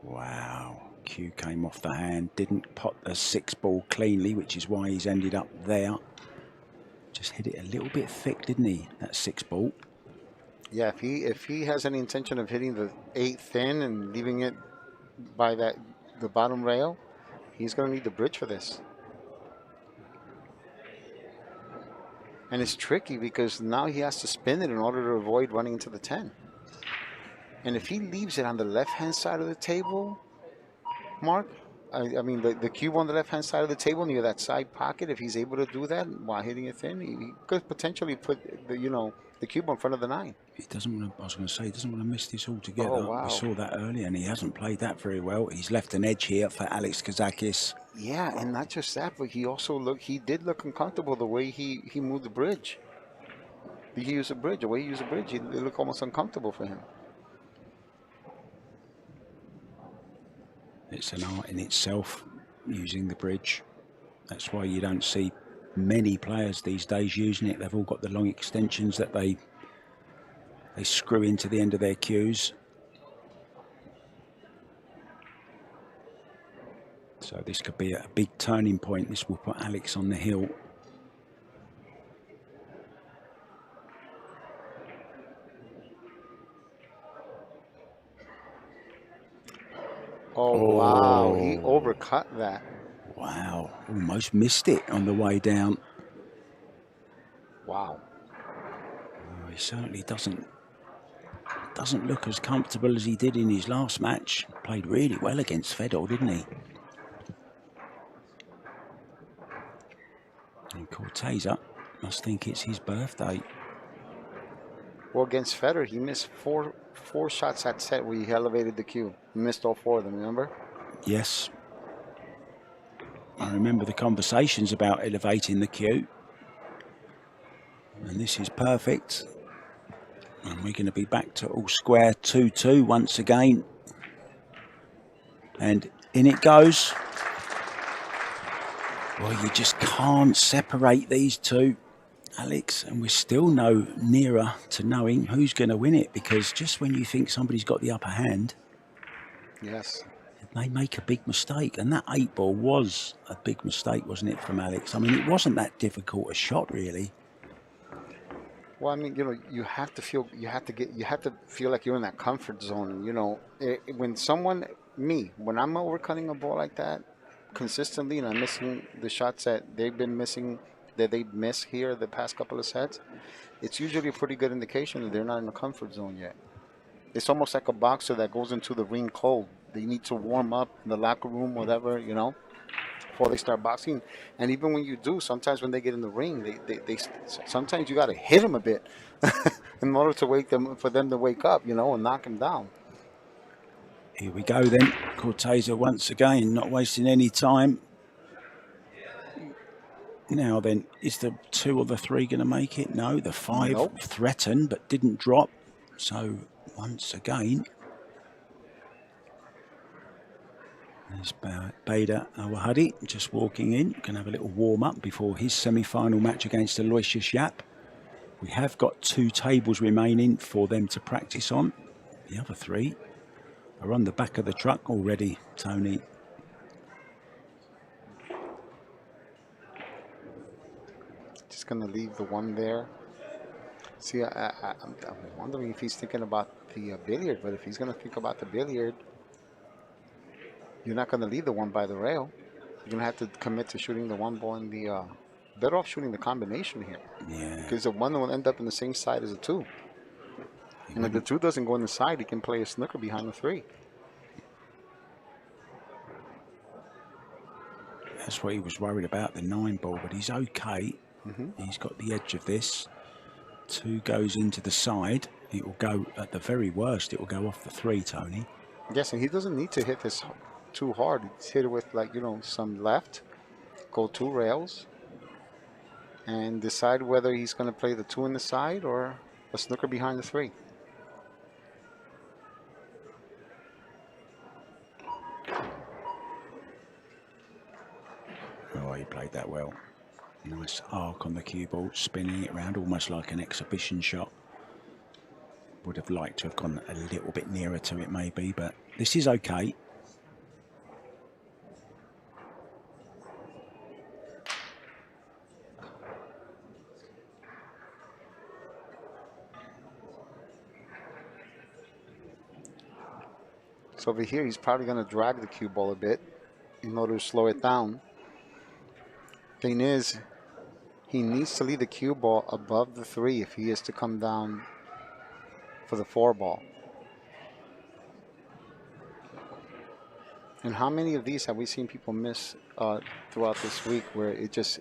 [SPEAKER 1] Wow. Cue came off the hand. Didn't pot the 6-ball cleanly, which is why he's ended up there. Just hit it a little bit thick, didn't he? That 6-ball.
[SPEAKER 2] Yeah, if he has any intention of hitting the 8 thin and leaving it by the bottom rail, he's going to need the bridge for this. And it's tricky because now he has to spin it in order to avoid running into the 10. And if he leaves it on the left-hand side of the table, Mark, I mean the cube on the left-hand side of the table near that side pocket, if he's able to do that while hitting it thin, he could potentially put the cube in front of the 9.
[SPEAKER 1] He doesn't want to, I was going to say, he doesn't want to miss this altogether.
[SPEAKER 2] Oh, wow.
[SPEAKER 1] We saw that earlier, and he hasn't played that very well. He's left an edge here for Alex KAZAKIS.
[SPEAKER 2] Yeah, and not just that, but he did look uncomfortable the way he moved the bridge. He used the bridge. The way he used the bridge, it looked almost uncomfortable for him.
[SPEAKER 1] It's an art in itself, using the bridge. That's why you don't see many players these days using it. They've all got the long extensions that they screw into the end of their cues. So this could be a big turning point. This will put Alex on the hill.
[SPEAKER 2] Oh, wow. He overcut that.
[SPEAKER 1] Wow. Almost missed it on the way down.
[SPEAKER 2] Wow.
[SPEAKER 1] Oh, he certainly doesn't look as comfortable as he did in his last match. Played really well against Fedor, didn't he? And CORTEZA must think it's his birthday.
[SPEAKER 2] Well, against Federer, he missed four shots at set where he elevated the cue. He missed all 4 of them, remember?
[SPEAKER 1] Yes. I remember the conversations about elevating the cue. And this is perfect. And we're going to be back to all square 2-2 once again. And in it goes. Well, you just can't separate these two, Alex, and we're still no nearer to knowing who's going to win it, because just when you think somebody's got the upper hand,
[SPEAKER 2] yes,
[SPEAKER 1] they make a big mistake. And that 8-ball was a big mistake, wasn't it, from Alex? I mean, it wasn't that difficult a shot, really.
[SPEAKER 2] Well, I mean, you know, you have to feel like you're in that comfort zone. You know, when when I'm overcutting a ball like that consistently, and I'm missing the shots that they've been missing, that they miss here the past couple of sets, it's usually a pretty good indication that they're not in the comfort zone yet. It's almost like a boxer that goes into the ring cold. They need to warm up in the locker room, whatever, you know, before they start boxing. And even when you do, sometimes when they get in the ring, they sometimes you got to hit them a bit in order to for them to wake up, you know, and knock them down.
[SPEAKER 1] Here we go then. CORTEZA once again, not wasting any time. Now then, is the 2 or the 3 going to make it? No, the 5
[SPEAKER 2] Nope.
[SPEAKER 1] threatened but didn't drop. So once again, there's Predator Arcadia just walking in. Going to have a little warm-up before his semi-final match against Aloysius Yap. We have got 2 tables remaining for them to practice on. The other 3 are on the back of the truck already, Tony.
[SPEAKER 2] Just going to leave the one there. See, I'm wondering if he's thinking about the billiard, but if he's going to think about the billiard, you're not going to leave the one by the rail. You're going to have to commit to shooting the 1 ball in the... better off shooting the combination here.
[SPEAKER 1] Yeah.
[SPEAKER 2] Because the 1 will end up in the same side as the 2. And if the 2 doesn't go in the side, he can play a snooker behind the 3.
[SPEAKER 1] That's what he was worried about, the 9 ball, but he's okay. He's got the edge of this. 2 goes into the side. It will go, at the very worst, it will go off the 3, Tony.
[SPEAKER 2] Yes, and he doesn't need to hit this too hard. He's hit it with, like, you know, some left, go 2 rails, and decide whether he's going to play the 2 in the side or a snooker behind the 3.
[SPEAKER 1] Oh, he played that well. Nice arc on the cue ball, spinning it around almost like an exhibition shot. Would have liked to have gone a little bit nearer to it maybe, but this is okay.
[SPEAKER 2] So over here, he's probably going to drag the cue ball a bit in order to slow it down. Thing is, he needs to leave the cue ball above the 3 if he is to come down for the 4 ball. And how many of these have we seen people miss throughout this week where it just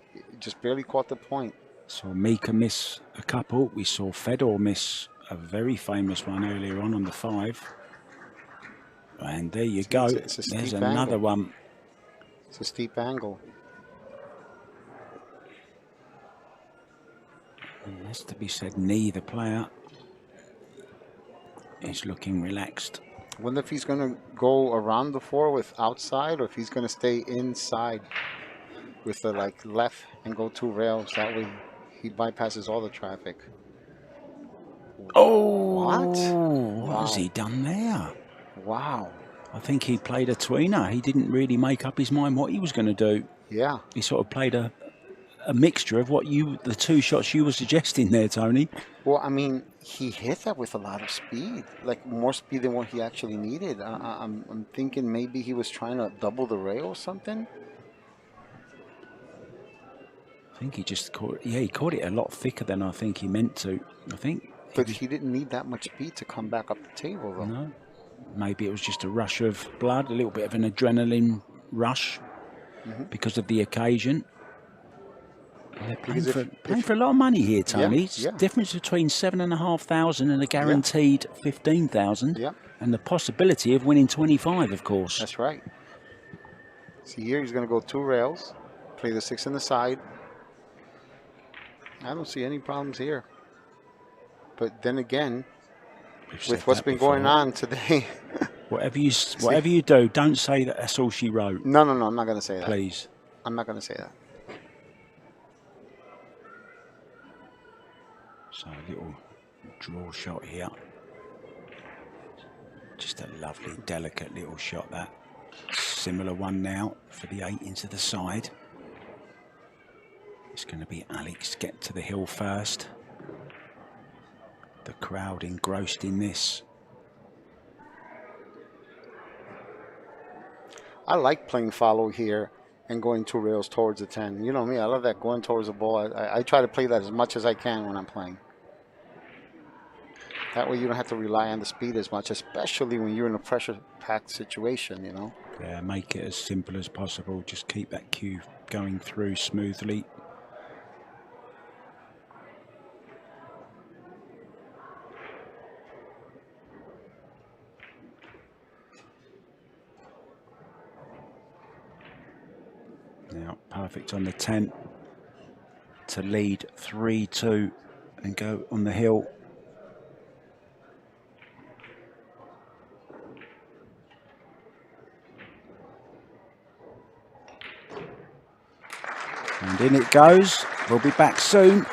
[SPEAKER 2] barely caught the point?
[SPEAKER 1] Saw Mika miss a couple. We saw Fedor miss a very famous one earlier on the 5. And there you go. There's another one.
[SPEAKER 2] It's a steep angle.
[SPEAKER 1] It has to be said, neither player is looking relaxed.
[SPEAKER 2] I wonder if he's going to go around the 4 with outside, or if he's going to stay inside with the like left and go 2 rails. That way he bypasses all the traffic.
[SPEAKER 1] Oh,
[SPEAKER 2] what
[SPEAKER 1] has he done there?
[SPEAKER 2] Wow.
[SPEAKER 1] I think he played a tweener. He didn't really make up his mind what he was going to do.
[SPEAKER 2] Yeah.
[SPEAKER 1] He sort of played a mixture of the 2 shots you were suggesting there, Tony.
[SPEAKER 2] Well, I mean, he hit that with a lot of speed, like more speed than what he actually needed. I'm thinking maybe he was trying to double the rail or something.
[SPEAKER 1] I think he just caught, he caught it a lot thicker than I think he meant to. I think.
[SPEAKER 2] But he didn't need that much speed to come back up the table, though.
[SPEAKER 1] No. Maybe it was just a rush of blood, a little bit of an adrenaline rush because of the occasion. They're
[SPEAKER 2] Because
[SPEAKER 1] paying for a lot of money here, Tony. It's
[SPEAKER 2] yeah.
[SPEAKER 1] difference between 7,500 and a
[SPEAKER 2] Yeah.
[SPEAKER 1] guaranteed 15,000,
[SPEAKER 2] Yeah.
[SPEAKER 1] and the possibility of winning 25, of course.
[SPEAKER 2] That's right. See here, he's going to go 2 rails, play the 6 on the side. I don't see any problems here. But then again, with what's been going on today,
[SPEAKER 1] whatever you do, don't say that that's all she wrote.
[SPEAKER 2] No, I'm not going to say that.
[SPEAKER 1] Please.
[SPEAKER 2] I'm not going to say that.
[SPEAKER 1] So a little draw shot here. Just a lovely, delicate little shot that. Similar one now for the 8 into the side. It's going to be Alex get to the hill first. The crowd engrossed in this.
[SPEAKER 2] I like playing follow here and going 2 rails towards the 10. You know me, I love that, going towards the ball. I try to play that as much as I can when I'm playing. That way you don't have to rely on the speed as much, especially when you're in a pressure-packed situation, you know.
[SPEAKER 1] Yeah, make it as simple as possible. Just keep that cue going through smoothly. Now, perfect on the 10 to lead 3-2 and go on the hill. And in it goes. We'll be back soon.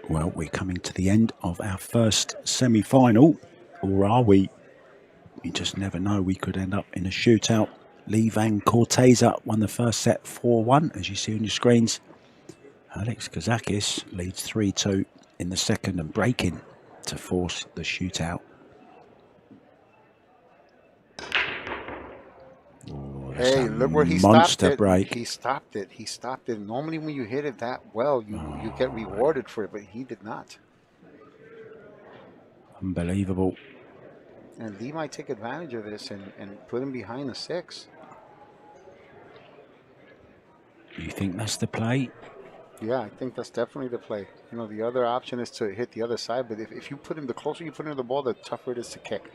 [SPEAKER 1] Well, we're coming to the end of our first semi-final, or are we? You just never know. We could end up in a shootout. Levan CORTEZA won the first set 4-1, as you see on your screens. Alex KAZAKIS leads 3-2 in the second and breaking to force the shootout. Oh,
[SPEAKER 2] hey, look where he stopped it. Break. He stopped it. He stopped it. Normally when you hit it that well, you get rewarded for it, but he did not.
[SPEAKER 1] Unbelievable.
[SPEAKER 2] And Lee might take advantage of this and put him behind the 6.
[SPEAKER 1] You think that's the play?
[SPEAKER 2] Yeah, I think that's definitely the play. You know, the other option is to hit the other side, but if you put him, the closer you put him to the ball, the tougher it is to kick.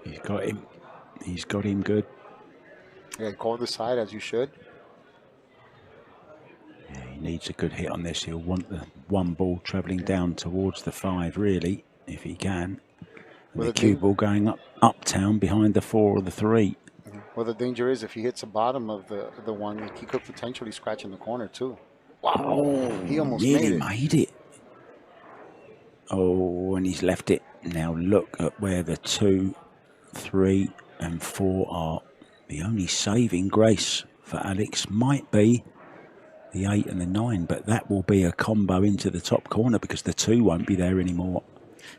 [SPEAKER 1] He's got him. He's got him good.
[SPEAKER 2] Yeah, call the side as you should.
[SPEAKER 1] Yeah, he needs a good hit on this. He'll want the one ball travelling down towards the 5, really, if he can. And the cue ball going uptown behind the 4 or the 3.
[SPEAKER 2] Well, the danger is if he hits the bottom of the one, he could potentially scratch in the corner too. Wow.
[SPEAKER 1] Oh,
[SPEAKER 2] He almost
[SPEAKER 1] nearly
[SPEAKER 2] made it.
[SPEAKER 1] Oh, and he's left it. Now look at where the 2, 3 and 4 are. The only saving grace for Alex might be the 8 and the 9, but that will be a combo into the top corner because the 2 won't be there anymore.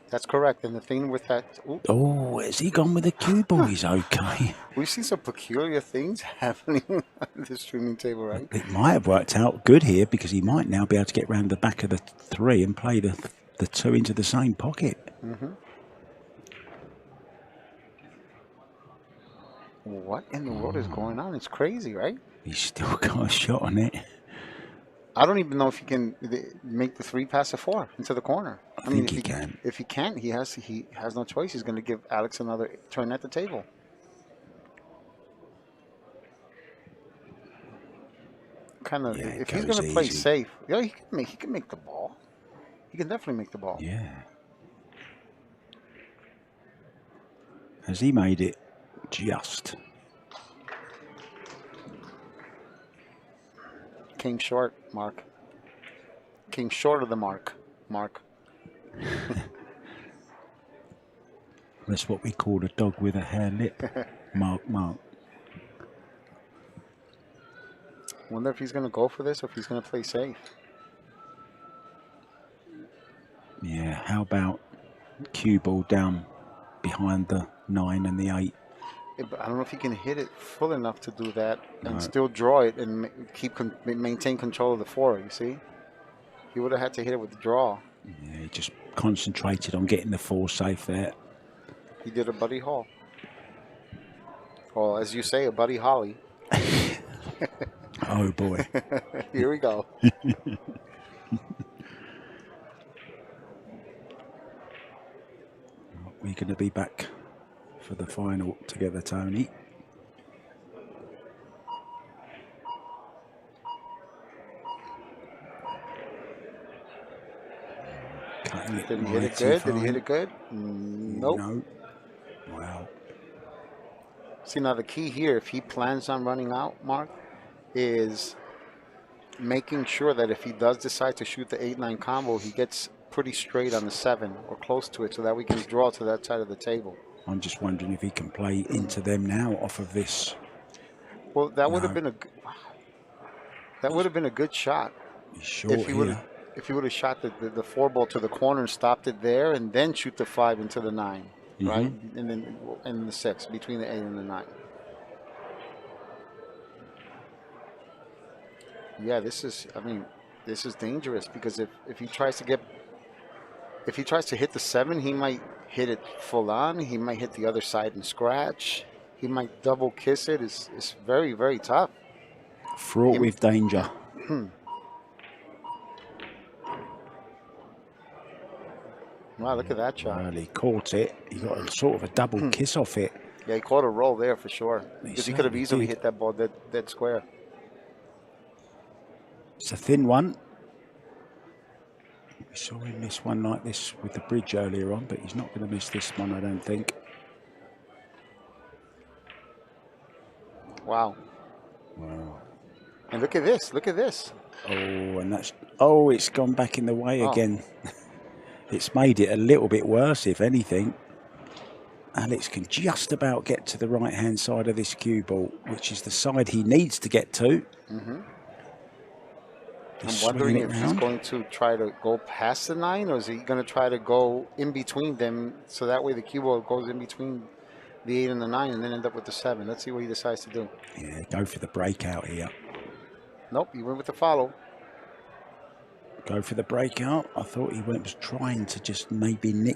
[SPEAKER 2] That's correct. And the thing with that...
[SPEAKER 1] Oh, has he gone with the cue ball? He's okay.
[SPEAKER 2] We've seen some peculiar things happening on the streaming table, right?
[SPEAKER 1] It might have worked out good here because he might now be able to get round the back of the 3 and play the 2 into the same pocket.
[SPEAKER 2] What in the world is going on? It's crazy, right?
[SPEAKER 1] He's still got a shot on it.
[SPEAKER 2] I don't even know if he can make the 3 past the 4 into the corner.
[SPEAKER 1] I think he can.
[SPEAKER 2] If he can't, he has no choice. He's going to give Alex another turn at the table. Kind of. If he's going to play safe, yeah, he can make the ball. He can definitely make the ball.
[SPEAKER 1] Yeah. Has he made it? Just.
[SPEAKER 2] Came short, Mark. Came short of the mark, Mark.
[SPEAKER 1] That's what we call a dog with a hair lip. Mark.
[SPEAKER 2] Wonder if he's going to go for this or if he's going to play safe.
[SPEAKER 1] Yeah, how about cue ball down behind the 9 and the 8?
[SPEAKER 2] Yeah, but I don't know if he can hit it full enough to do that and still draw it and maintain control of the 4, you see? He would have had to hit it with the draw.
[SPEAKER 1] Yeah, he just concentrated on getting the 4 safe there.
[SPEAKER 2] He did a Buddy Hall. Well, as you say, a Buddy Holly.
[SPEAKER 1] Oh, boy.
[SPEAKER 2] Here we go.
[SPEAKER 1] We're going to be back for the final together, Tony.
[SPEAKER 2] Did he hit it good? Did he hit it good? Nope.
[SPEAKER 1] No. Wow.
[SPEAKER 2] See, now the key here, if he plans on running out, Mark, is making sure that if he does decide to shoot the 8-9 combo, he gets pretty straight on the 7 or close to it so that we can draw to that side of the table.
[SPEAKER 1] I'm just wondering if he can play into them now off of this.
[SPEAKER 2] Well, that would have been a good shot.
[SPEAKER 1] He's short
[SPEAKER 2] if he would have shot the 4 ball to the corner and stopped it there and then shoot the 5 into the 9, right? And the 6 between the 8 and the 9. Yeah, this is dangerous because if he tries to hit the 7, he might hit it full on. He might hit the other side and scratch. He might double kiss it. It's very, very tough.
[SPEAKER 1] Fraught with danger.
[SPEAKER 2] Wow, look at that shot.
[SPEAKER 1] Well, he caught it. He got a sort of a double kiss off it.
[SPEAKER 2] Yeah, he caught a roll there for sure. Because he could have easily hit that ball dead square.
[SPEAKER 1] It's a thin one. We saw him miss one like this with the bridge earlier on, but he's not going to miss this one, I don't think.
[SPEAKER 2] Wow.
[SPEAKER 1] Wow.
[SPEAKER 2] And look at this. Look at this.
[SPEAKER 1] Oh, and that's... Oh, it's gone back in the way again. It's made it a little bit worse, if anything. Alex can just about get to the right-hand side of this cue ball, which is the side he needs to get to.
[SPEAKER 2] I'm wondering if he's going to try to go past the 9, or is he going to try to go in between them so that way the cue ball goes in between the 8 and the 9 and then end up with the 7. Let's see what he decides to do.
[SPEAKER 1] Yeah, go for the breakout here.
[SPEAKER 2] Nope, he went with the follow.
[SPEAKER 1] Go for the breakout. I thought he was trying to just maybe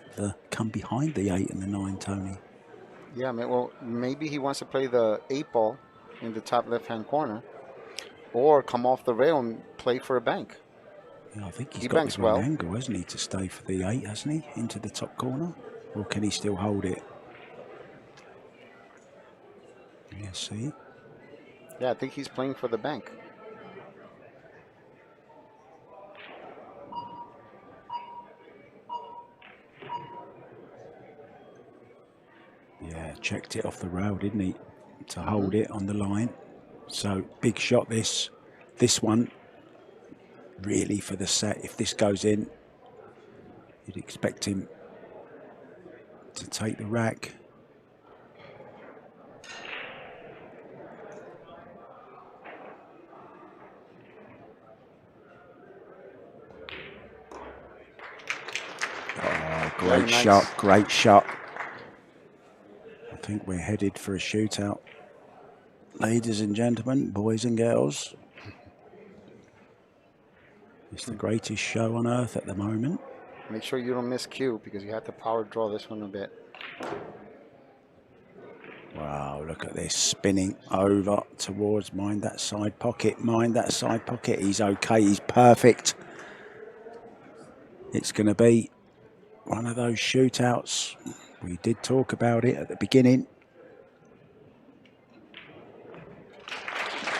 [SPEAKER 1] come behind the 8 and the 9, Tony.
[SPEAKER 2] Yeah, well, maybe he wants to play the 8 ball in the top left-hand corner or come off the rail and play for a bank.
[SPEAKER 1] Yeah, I think he's got the wrong angle, hasn't he, to stay for the 8, hasn't he, into the top corner? Or can he still hold it? Yeah, see?
[SPEAKER 2] Yeah, I think he's playing for the bank.
[SPEAKER 1] Yeah, checked it off the rail, didn't he? To hold it on the line. So big shot this. This one, really for the set. If this goes in, you'd expect him to take the rack. Oh, great shot, great shot. I think we're headed for a shootout. Ladies and gentlemen, boys and girls. It's the greatest show on earth at the moment.
[SPEAKER 2] Make sure you don't miss Q because you have to power draw this one a bit.
[SPEAKER 1] Wow, look at this, spinning over towards, mind that side pocket, mind that side pocket. He's okay, he's perfect. It's going to be one of those shootouts. We did talk about it at the beginning.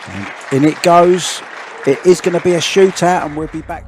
[SPEAKER 1] And in it goes. It is going to be a shootout, and we'll be back.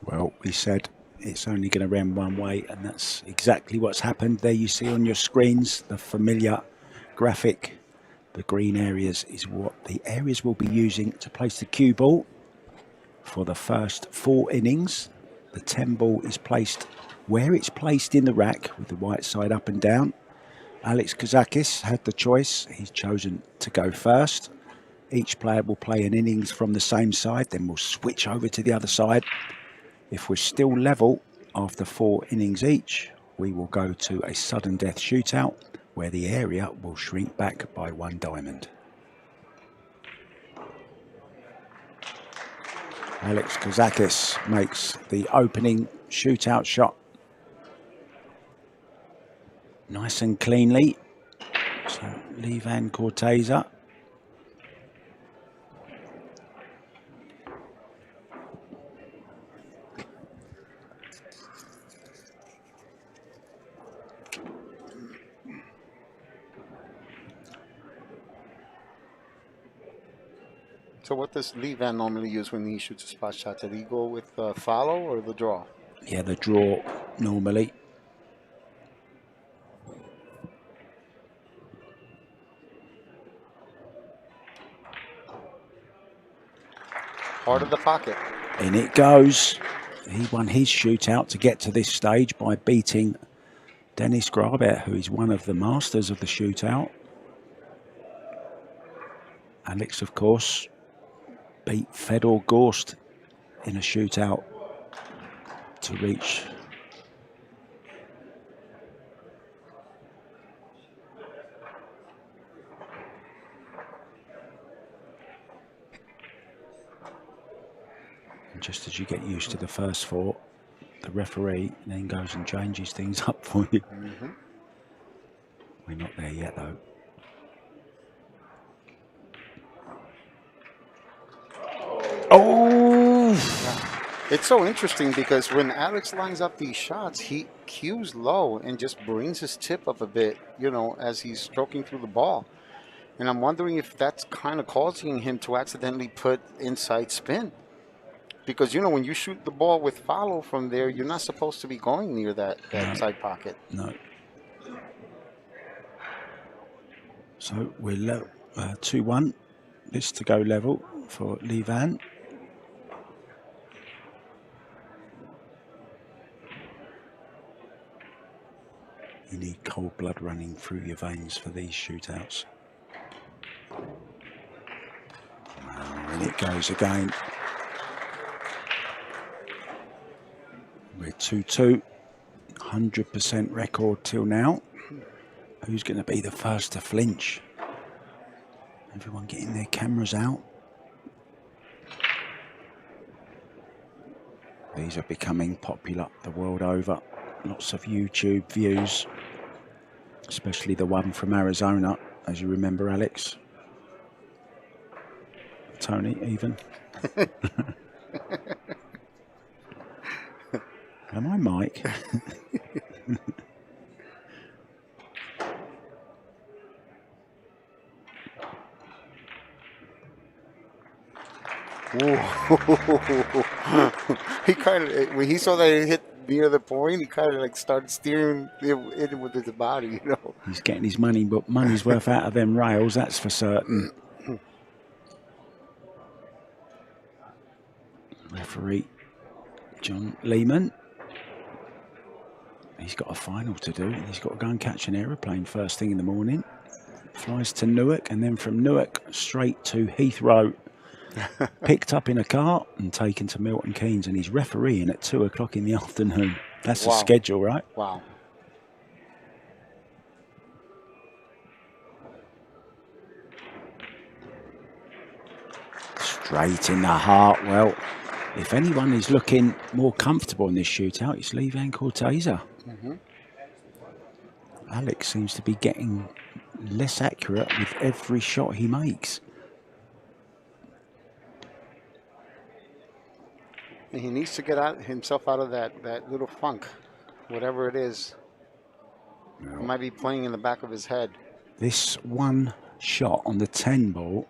[SPEAKER 1] Well, we said it's only going to run one way, and that's exactly what's happened. There you see on your screens the familiar graphic. The green areas is what the areas we'll be using to place the cue ball for the first 4 innings. The 10 ball is placed where it's placed in the rack with the white side up and down. Alex KAZAKIS had the choice. He's chosen to go first. Each player will play an innings from the same side, then we'll switch over to the other side. If we're still level after 4 innings each, we will go to a sudden death shootout where the area will shrink back by 1 diamond. Alex KAZAKIS makes the opening shootout shot nice and cleanly. So Levan CORTEZA.
[SPEAKER 2] So what does Levan normally use when he shoots a spot shot? Did he go with follow or the draw?
[SPEAKER 1] Yeah, the draw normally.
[SPEAKER 2] Part of the pocket.
[SPEAKER 1] In it goes. He won his shootout to get to this stage by beating Dennis Grabet, who is one of the masters of the shootout. Alex, of course, beat Fedor Gorst in a shootout to reach just as you get used to the first four, the referee then goes and changes things up for you. We're not there yet, though. Oh!
[SPEAKER 2] It's so interesting because when Alex lines up these shots, he cues low and just brings his tip up a bit, you know, as he's stroking through the ball. And I'm wondering if that's kind of causing him to accidentally put inside spin. Because, you know, when you shoot the ball with follow from there, you're not supposed to be going near that side pocket.
[SPEAKER 1] No. So we're 2-1. This to go level for Lee Van. You need cold blood running through your veins for these shootouts. And it goes again. We're 2-2. 100% record till now. Who's going to be the first to flinch? Everyone getting their cameras out. These are becoming popular the world over. Lots of YouTube views, especially the one from Arizona, as you remember, Alex. Tony, even. Am I Mike?
[SPEAKER 2] He kind of, when he saw that it hit near the point, he kind of like started steering it with his body, you know.
[SPEAKER 1] He's getting his money's worth out of them rails, that's for certain. Referee John Lehman. He's got a final to do. He's got to go and catch an aeroplane first thing in the morning. Flies to Newark, and then from Newark straight to Heathrow. Picked up in a car and taken to Milton Keynes, and he's refereeing at 2 o'clock in the afternoon. That's the schedule, right?
[SPEAKER 2] Wow.
[SPEAKER 1] Straight in the heart. Well, if anyone is looking more comfortable in this shootout, it's Lee Van CORTEZA. Alex seems to be getting less accurate with every shot he makes.
[SPEAKER 2] He needs to get himself out of that little funk, whatever it is. It might be playing in the back of his head.
[SPEAKER 1] This one shot on the 10 ball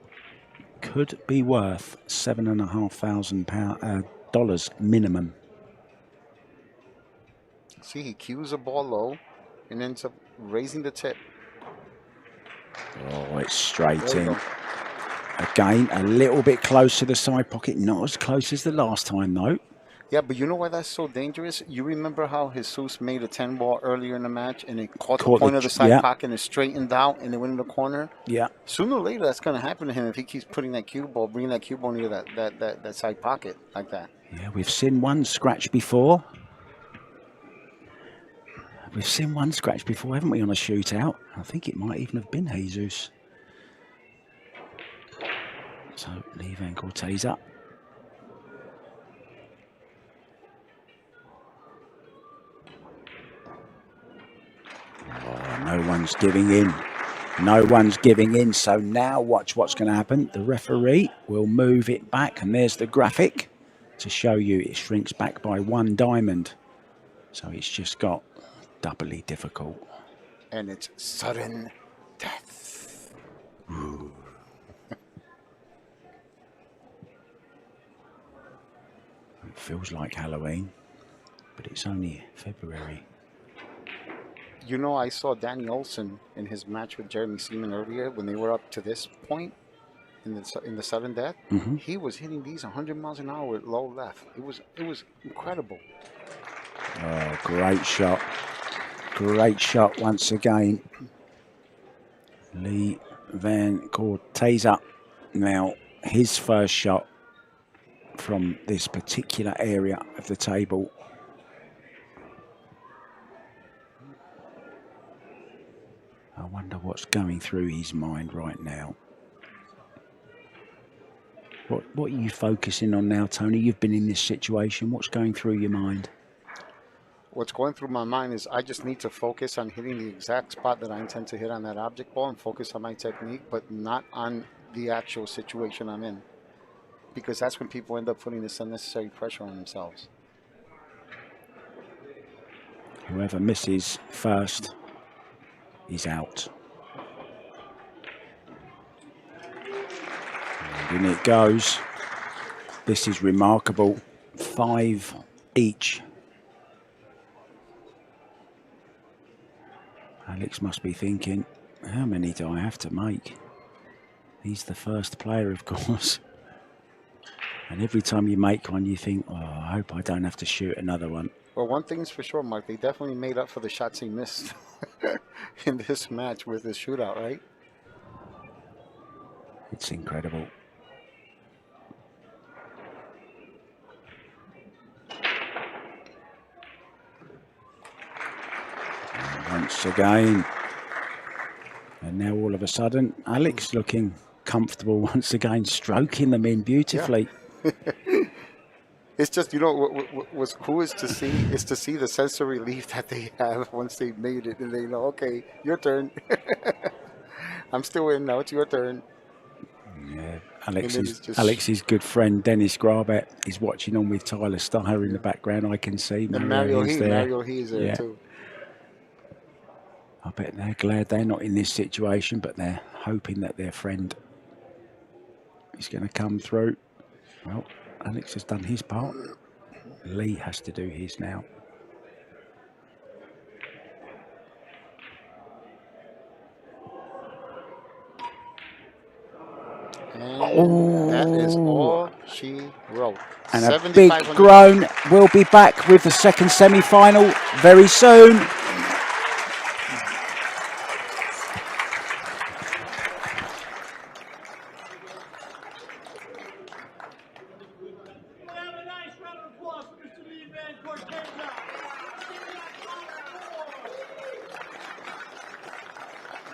[SPEAKER 1] could be worth $7,500 minimum.
[SPEAKER 2] See, he cues a ball low and ends up raising the tip.
[SPEAKER 1] Oh, it's straight in. Again, a little bit close to the side pocket. Not as close as the last time, though.
[SPEAKER 2] Yeah, but you know why that's so dangerous? You remember how Jesus made a 10 ball earlier in the match and it caught the point of the side pocket and it straightened out and it went in the corner?
[SPEAKER 1] Yeah.
[SPEAKER 2] Sooner or later, that's going to happen to him if he keeps putting that cue ball, bringing that cue ball near that side pocket like that.
[SPEAKER 1] Yeah, we've seen one scratch before. We've seen one scratch before, haven't we, on a shootout? I think it might even have been Jesus. So, Lee Van CORTEZA. Oh, no one's giving in. No one's giving in. So now watch what's going to happen. The referee will move it back, and there's the graphic to show you it shrinks back by 1 diamond. So it's just got doubly difficult.
[SPEAKER 2] And it's sudden death.
[SPEAKER 1] Ooh. It feels like Halloween, but it's only February.
[SPEAKER 2] You know, I saw Danny Olson in his match with Jeremy Seaman earlier when they were up to this point in the sudden death. He was hitting these 100 miles an hour with low left. It was incredible.
[SPEAKER 1] Oh, great shot. Great shot once again. Lee Van CORTEZA. Now, his first shot from this particular area of the table. I wonder what's going through his mind right now. What are you focusing on now, Tony? You've been in this situation. What's going through your mind?
[SPEAKER 2] What's going through my mind is I just need to focus on hitting the exact spot that I intend to hit on that object ball and focus on my technique, but not on the actual situation I'm in. Because that's when people end up putting this unnecessary pressure on themselves.
[SPEAKER 1] Whoever misses first is out. And in it goes. This is remarkable. 5 each. Alex must be thinking, how many do I have to make? He's the first player, of course. And every time you make one, you think, oh, I hope I don't have to shoot another one.
[SPEAKER 2] Well, one thing's for sure, Mark, they definitely made up for the shots he missed in this match with this shootout, right?
[SPEAKER 1] It's incredible. And once again. And now all of a sudden, Alex looking comfortable once again, stroking them in beautifully.
[SPEAKER 2] Yeah. It's just, you know, what's cool is to see the sense of relief that they have once they made it, and they know, okay, your turn. I'm still in now. It's your turn.
[SPEAKER 1] Yeah, Alex's good friend Dennis Grabet is watching on with Tyler Steyer in the background. I can see
[SPEAKER 2] Mario He is there too.
[SPEAKER 1] I bet they're glad they're not in this situation, but they're hoping that their friend is going to come through. Well, Alex has done his part. Lee has to do his now.
[SPEAKER 2] And that is all she wrote.
[SPEAKER 1] And a big groan. We'll be back with the second semi-final very soon.
[SPEAKER 3] Have a nice round of applause for Mr. Lee Van CORTEZA.